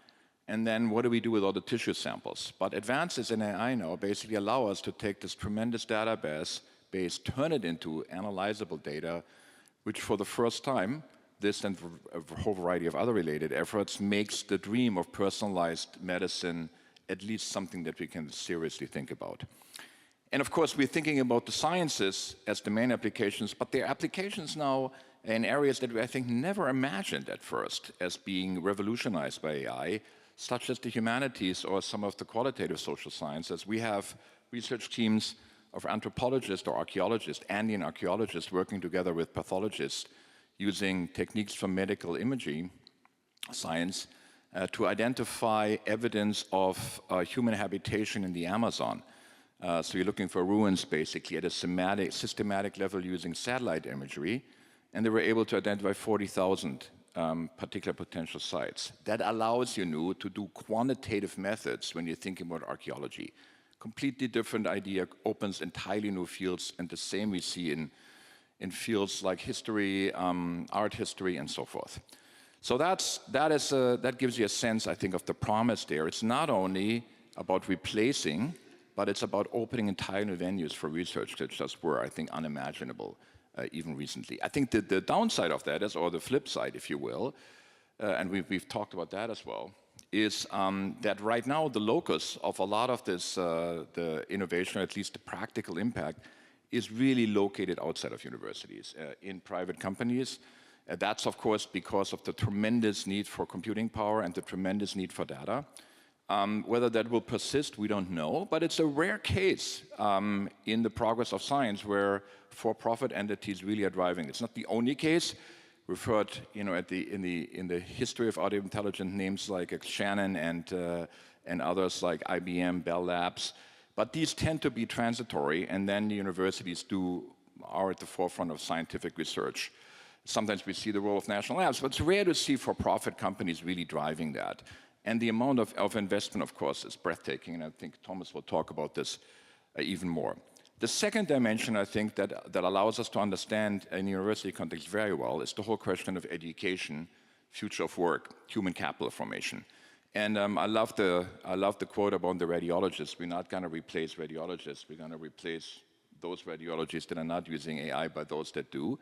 And then what do we do with all the tissue samples? But advances in AI now basically allow us to take this tremendous database, turn it into analyzable data, which for the first time, this and a whole variety of other related efforts makes the dream of personalized medicine at least something that we can seriously think about. And of course, we're thinking about the sciences as the main applications, but there are applications now in areas that we, I think, never imagined at first as being revolutionized by AI, such as the humanities or some of the qualitative social sciences. We have research teams of anthropologists or archaeologists, Andean archaeologists, working together with pathologists using techniques from medical imaging science to identify evidence of human habitation in the Amazon. So you're looking for ruins basically at a systematic level using satellite imagery, and they were able to identify 40,000 particular potential sites. That allows you to do quantitative methods when you're thinking about archaeology. Completely different idea, opens entirely new fields, and the same we see in fields like history, art history, and so forth. So that gives you a sense, I think, of the promise there. It's not only about replacing, but it's about opening entire new venues for research that just were, I think, unimaginable even recently. I think that the downside of that is, or the flip side, if you will, and we've talked about that as well, is that right now the locus of a lot of this, the innovation, or at least the practical impact, is really located outside of universities, in private companies. That's, of course, because of the tremendous need for computing power and the tremendous need for data. Whether that will persist, we don't know, but it's a rare case in the progress of science where for-profit entities really are driving. It's not the only case. We've heard, in the history of artificial intelligence, names like Shannon and others like IBM, Bell Labs, but these tend to be transitory, and then the universities are at the forefront of scientific research. Sometimes we see the role of national labs, but it's rare to see for-profit companies really driving that. And the amount of investment, of course, is breathtaking, and I think Thomas will talk about this even more. The second dimension, I think, that allows us to understand in university context very well is the whole question of education, future of work, human capital formation. And I love the quote about the radiologists. We're not going to replace radiologists. We're going to replace those radiologists that are not using AI by those that do.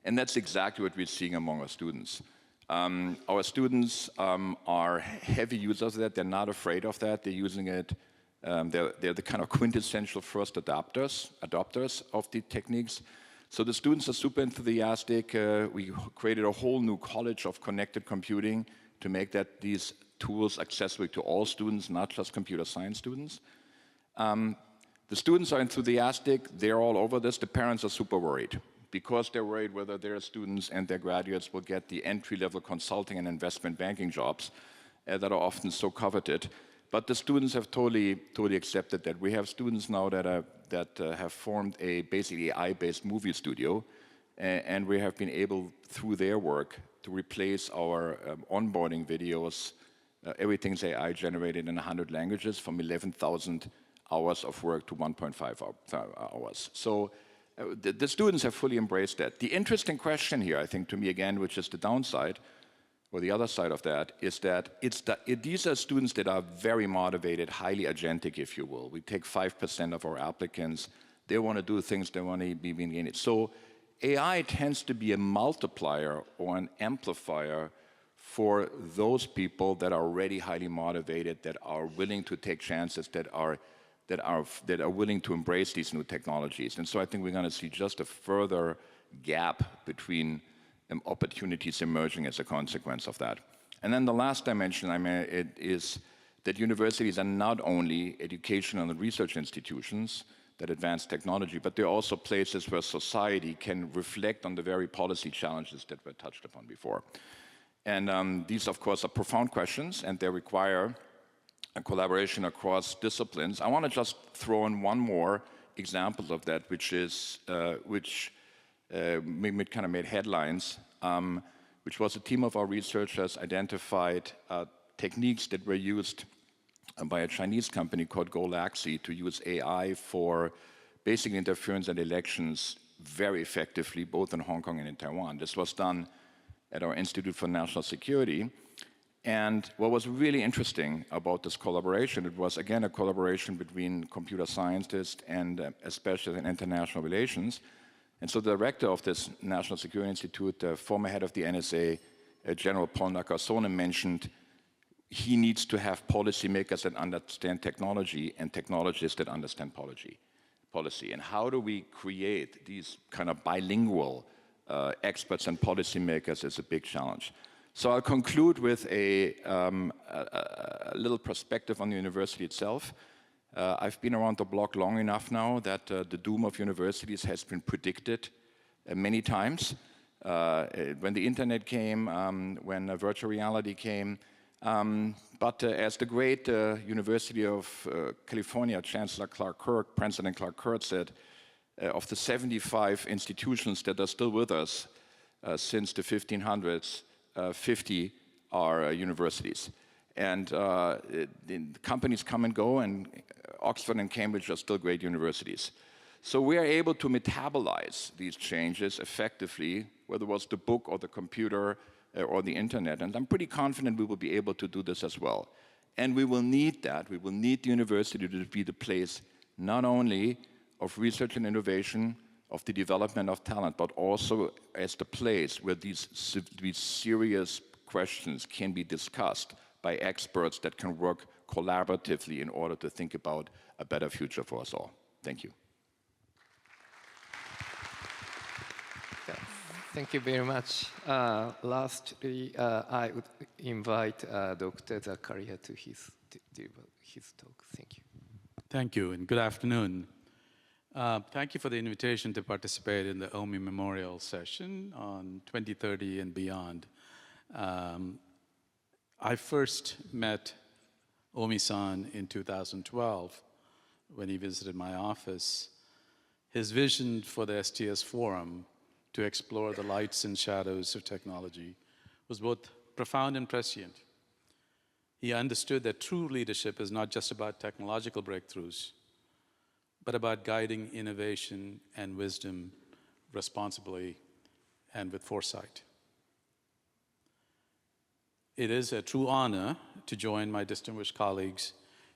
And that's exactly what we're seeing among our students. Our students are heavy users of that. They're not afraid of that. They're using it. They're the kind of quintessential first adopters of the techniques. So the students are super enthusiastic. We created a whole new college of connected computing to make these tools accessible to all students, not just computer science students. The students are enthusiastic. They're all over this. The parents are super worried because they're worried whether their students and their graduates will get the entry-level consulting and investment banking jobs that are often so coveted. But the students have totally accepted that. We have students now that have formed a basically AI-based movie studio, and we have been able, through their work, to replace our onboarding videos. Everything's AI generated in 100 languages, from 11,000 hours of work to 1.5 hours. So the students have fully embraced that. The interesting question here, I think, to me again, which is the downside, or the other side of that, is that these are students that are very motivated, highly agentic, if you will. We take 5% of our applicants they want to do things, they want to be in it. So AI tends to be a multiplier or an amplifier for those people that are already highly motivated, that are willing to take chances, that are willing to embrace these new technologies. And so I think we're going to see just a further gap between opportunities emerging as a consequence of that. And then the last dimension, it is that universities are not only educational and research institutions that advance technology, but they're also places where society can reflect on the very policy challenges that were touched upon before. And these, of course, are profound questions, and they require a collaboration across disciplines. I want to just throw in one more example of that, which kind of made headlines, which was a team of our researchers identified techniques that were used by a Chinese company called Golaxy to use AI for basic interference in elections very effectively, both in Hong Kong and in Taiwan. This was done at our Institute for National Security. And what was really interesting about this collaboration, it was again a collaboration between computer scientists and especially in international relations. And so the director of this National Security Institute, the former head of the NSA, General Paul Nakasone, mentioned he needs to have policymakers that understand technology and technologists that understand policy. And how do we create these kind of bilingual experts and policymakers is a big challenge. So I'll conclude with a little perspective on the university itself. I've been around the block long enough now that the doom of universities has been predicted many times. When the internet came, when virtual reality came, but as the great University of California Chancellor President Clark Kerr said, of the 75 institutions that are still with us since the 1500s, 50 are universities. And the companies come and go, and Oxford and Cambridge are still great universities. So we are able to metabolize these changes effectively, whether it was the book or the computer or the internet. And I'm pretty confident we will be able to do this as well. And we will need that. We will need the university to be the place not only of research and innovation, of the development of talent, but also as the place where these serious questions can be discussed by experts that can work collaboratively in order to think about a better future for us all. Thank you. Thank you very much. Lastly, I would invite Dr. Zakaria to deliver his talk. Thank you. Thank you, and good afternoon. Thank you for the invitation to participate in the Omi Memorial session on 2030 and beyond. I first met Omi-san in 2012 when he visited my office. His vision for the STS Forum to explore the lights and shadows of technology was both profound and prescient. He understood that true leadership is not just about technological breakthroughs, but about guiding innovation and wisdom responsibly and with foresight. It is a true honor to join my distinguished colleagues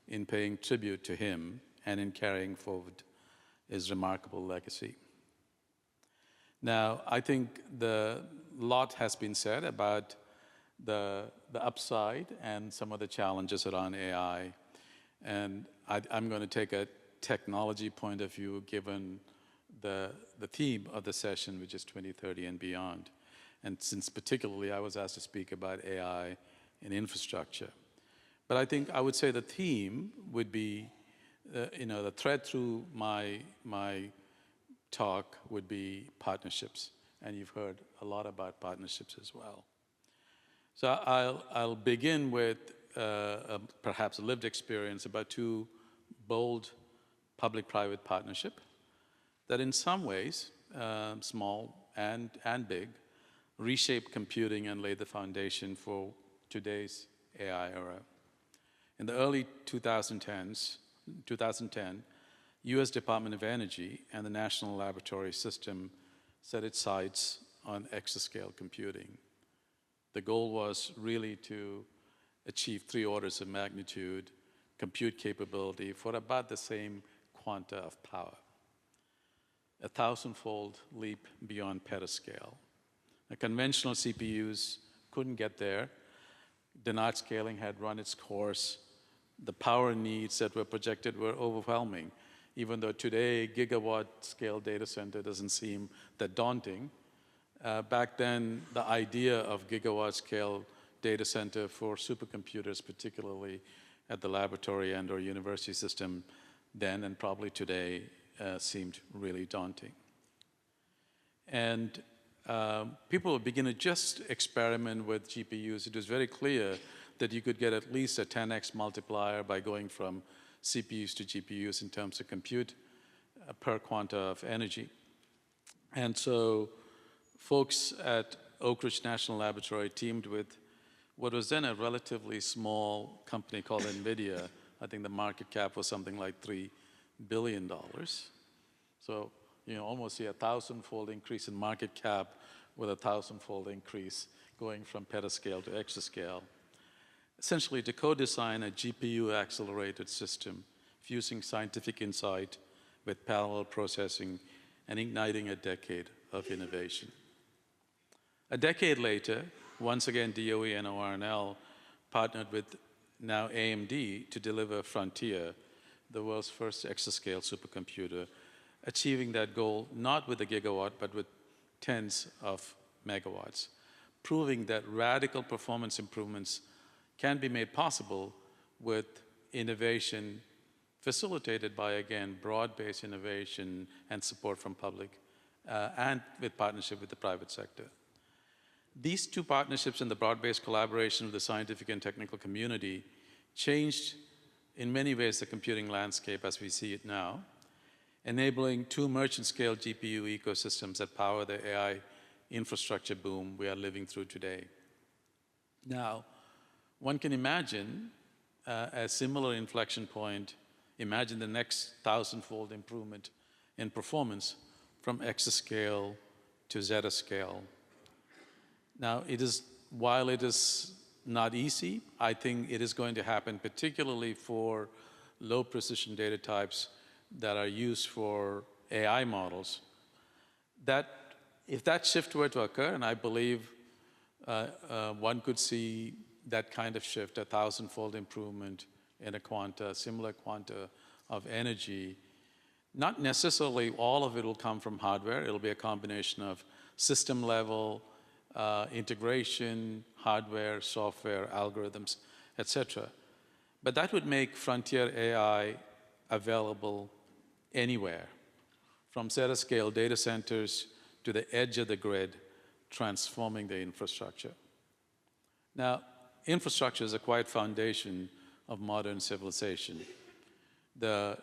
in paying tribute to him and in carrying forward his remarkable legacy. Now, I think the lot has been said about the upside and some of the challenges around AI. And I'm going to take a technology point of view given the theme of the session, which is 2030 and beyond. And since particularly I was asked to speak about AI and infrastructure. But I think I would say the theme would be, the thread through my talk would be partnerships. And you've heard a lot about partnerships as well. So I'll begin with perhaps a lived experience about two bold public-private partnership that in some ways, small and big, reshape computing and lay the foundation for today's AI era. In the early 2010, US Department of Energy and the National Laboratory System set its sights on exascale computing. The goal was really to achieve 3 orders of magnitude compute capability for about the same quanta of power. a 1,000-fold leap beyond petascale. The conventional CPUs couldn't get there. Denied scaling had run its course. The power needs that were projected were overwhelming. Even though today, gigawatt-scale data center doesn't seem that daunting, back then, the idea of gigawatt-scale data center for supercomputers, particularly at the laboratory and or university system then and probably today, seemed really daunting. And people begin to just experiment with GPUs. It was very clear that you could get at least a 10x multiplier by going from CPUs to GPUs in terms of compute per quanta of energy. And so folks at Oak Ridge National Laboratory teamed with what was then a relatively small company called NVIDIA. I think the market cap was something like $3 billion. So, you know, almost a 1,000-fold increase in market cap with a 1,000-fold increase going from petascale to exascale. Essentially to co-design a GPU-accelerated system, fusing scientific insight with parallel processing and igniting a decade of innovation. A decade later, once again, DOE and ORNL partnered with now AMD to deliver Frontier, the world's first exascale supercomputer, achieving that goal not with a gigawatt, but with tens of megawatts, proving that radical performance improvements can be made possible with innovation facilitated by, again, broad-based innovation and support from public and with partnership with the private sector. These two partnerships and the broad-based collaboration with the scientific and technical community changed in many ways the computing landscape as we see it now, enabling two merchant-scale GPU ecosystems that power the AI infrastructure boom we are living through today. Now, one can imagine a similar inflection point, imagine the next 1,000-fold improvement in performance from exascale to zettascale. Now, while it is not easy, I think it is going to happen, particularly for low-precision data types that are used for AI models. That if that shift were to occur, and I believe one could see that kind of shift, a 1,000-fold improvement in a quanta, similar quanta of energy, not necessarily all of it will come from hardware. It'll be a combination of system-level integration, hardware, software, algorithms, etc. But that would make frontier AI available anywhere, from zettascale data centers to the edge of the grid, transforming the infrastructure. Now, infrastructure is a quiet foundation of modern civilization. The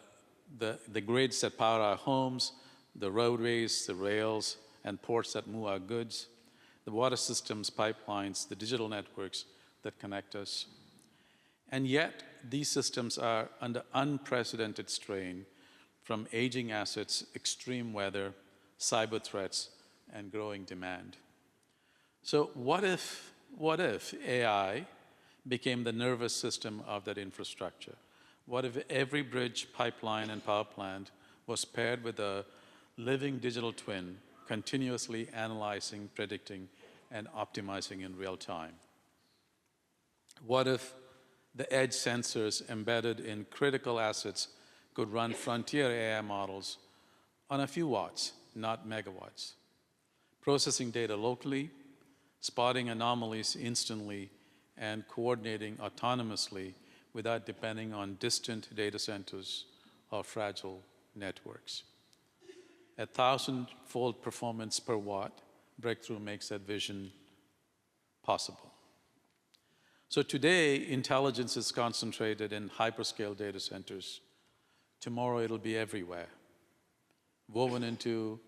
grids that power our homes, the roadways, the rails, and ports that move our goods, the water systems, pipelines, the digital networks that connect us. And yet, these systems are under unprecedented strain from aging assets, extreme weather, cyber threats, and growing demand. So what if AI became the nervous system of that infrastructure? What if every bridge, pipeline, and power plant was paired with a living digital twin, continuously analyzing, predicting, and optimizing in real time? What if the edge sensors embedded in critical assets could run frontier AI models on a few watts, not megawatts, processing data locally, spotting anomalies instantly, and coordinating autonomously without depending on distant data centers or fragile networks? 1,000-fold performance per watt breakthrough makes that vision possible. So today, intelligence is concentrated in hyperscale data centers. Tomorrow, it'll be everywhere, woven into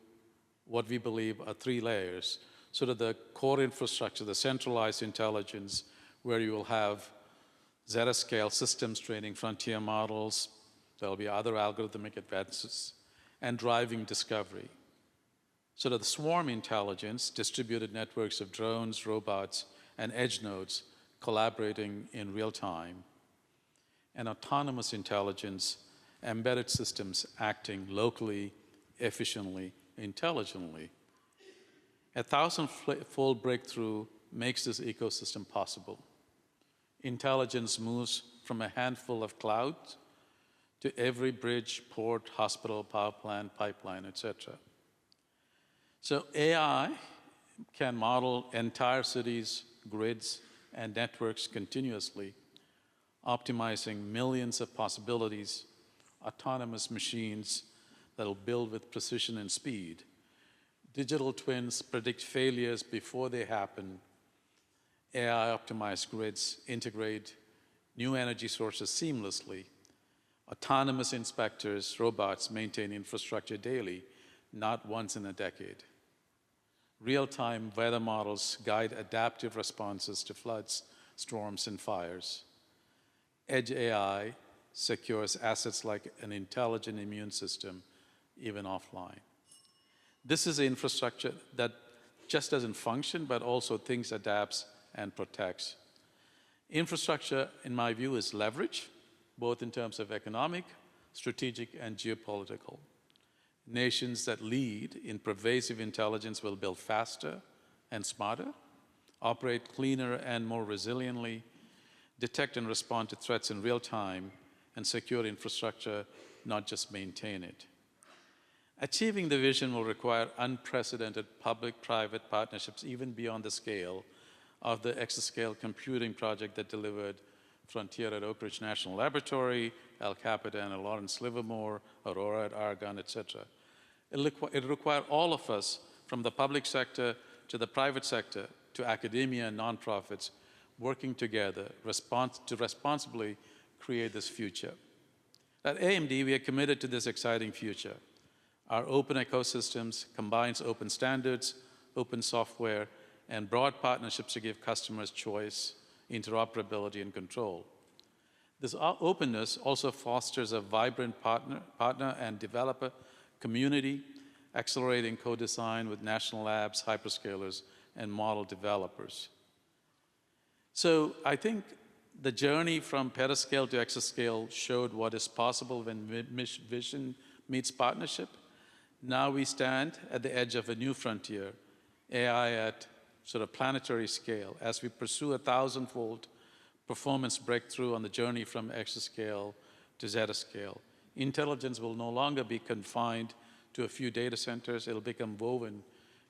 what we believe are 3 layers. Sort of the core infrastructure, the centralized intelligence, where you will have zettascale systems training frontier models. There'll be other algorithmic advances and driving discovery. So that the swarm intelligence, distributed networks of drones, robots, and edge nodes collaborating in real time, and autonomous intelligence, embedded systems acting locally, efficiently, intelligently. A 1,000-fold breakthrough makes this ecosystem possible. Intelligence moves from a handful of clouds to every bridge, port, hospital, power plant, pipeline, etc. So AI can model entire cities, grids, and networks continuously, optimizing millions of possibilities, autonomous machines that will build with precision and speed. Digital twins predict failures before they happen. AI-optimized grids integrate new energy sources seamlessly. Autonomous inspectors, robots maintain infrastructure daily, not once in a decade. Real-time weather models guide adaptive responses to floods, storms, and fires. Edge AI secures assets like an intelligent immune system, even offline. This is infrastructure that just doesn't function, but also thinks, adapts, and protects. Infrastructure, in my view, is leverage, both in terms of economic, strategic, and geopolitical. Nations that lead in pervasive intelligence will build faster and smarter, operate cleaner and more resiliently, detect and respond to threats in real time, and secure infrastructure, not just maintain it. Achieving the vision will require unprecedented public-private partnerships, even beyond the scale of the exascale computing project that delivered Frontier at Oak Ridge National Laboratory, El Capitan at Lawrence Livermore, Aurora at Argonne, etc. It'll require all of us, from the public sector to the private sector to academia and nonprofits, working together to responsibly create this future. At AMD, we are committed to this exciting future. Our open ecosystems combines open standards, open software, and broad partnerships to give customers choice, interoperability, and control. This openness also fosters a vibrant partner and developer community, accelerating co-design with national labs, hyperscalers, and model developers. So I think the journey from petascale to exascale showed what is possible when vision meets partnership. Now we stand at the edge of a new frontier, AI at sort of planetary scale, as we pursue a 1,000-fold performance breakthrough on the journey from exascale to zettascale. Intelligence will no longer be confined to a few data centers. It'll become woven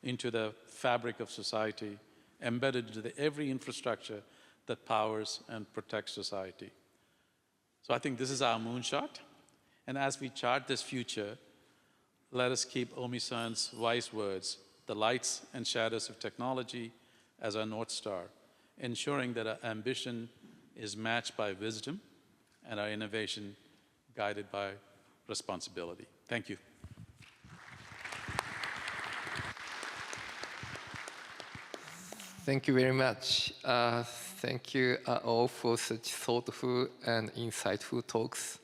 into the fabric of society, embedded into every infrastructure that powers and protects society. So I think this is our moonshot. And as we chart this future, let us keep Omi-san's wise words, the lights and shadows of technology, as our North Star, ensuring that our ambition is matched by wisdom and our innovation guided by responsibility. Thank you. Thank you very much. Thank you all for such thoughtful and insightful talks.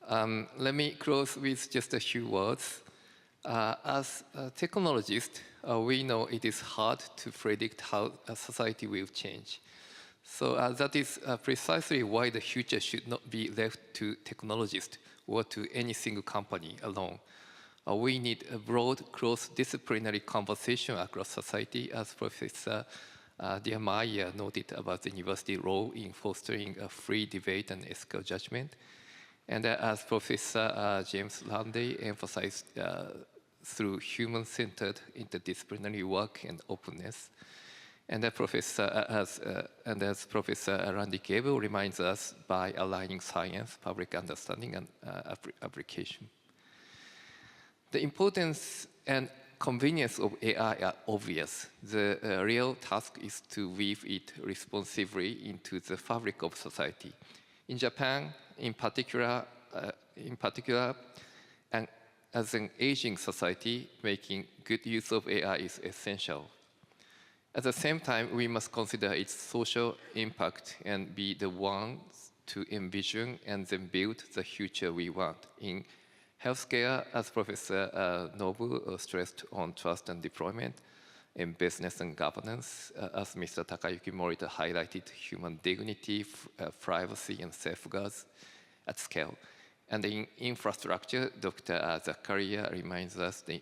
Let me close with just a few words. As technologists, we know it is hard to predict how a society will change. So that is precisely why the future should not be left to technologists or to any single company alone. We need a broad, cross-disciplinary conversation across society, as Professor Diermeyer noted about the university role in fostering a free debate and ethical judgment. And as Professor James Landay emphasized, through human-centered interdisciplinary work and openness. And as Professor Randy Gable reminds us, by aligning science, public understanding, and application. The importance and convenience of AI are obvious. The real task is to weave it responsively into the fabric of society. In Japan, in particular, and as an aging society, making good use of AI is essential. At the same time, we must consider its social impact and be the ones to envision and then build the future we want. In healthcare, as Professor Nobu stressed on trust and deployment, in business and governance, as Mr. Takayuki Morita highlighted, human dignity, privacy, and safeguards at scale. And in infrastructure, Dr. Zakaria reminds us the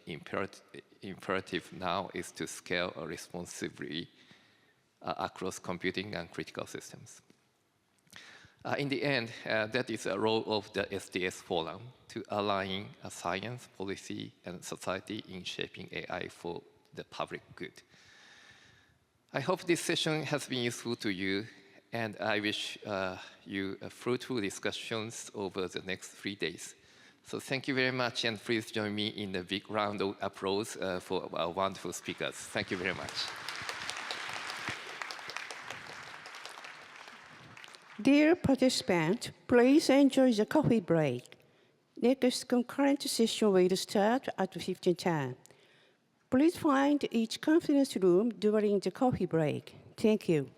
imperative now is to scale responsibly across computing and critical systems. In the end, that is a role of the SDS Forum to align science, policy, and society in shaping AI for the public good. I hope this session has been useful to you, and I wish you fruitful discussions over the next 3 days. So thank you very much, and please join me in a big round of applause for our wonderful speakers. Thank you very much. Dear participants, please enjoy the coffee break. Next concurrent session will start at 15:10. Please find each conference room during the coffee break. Thank you.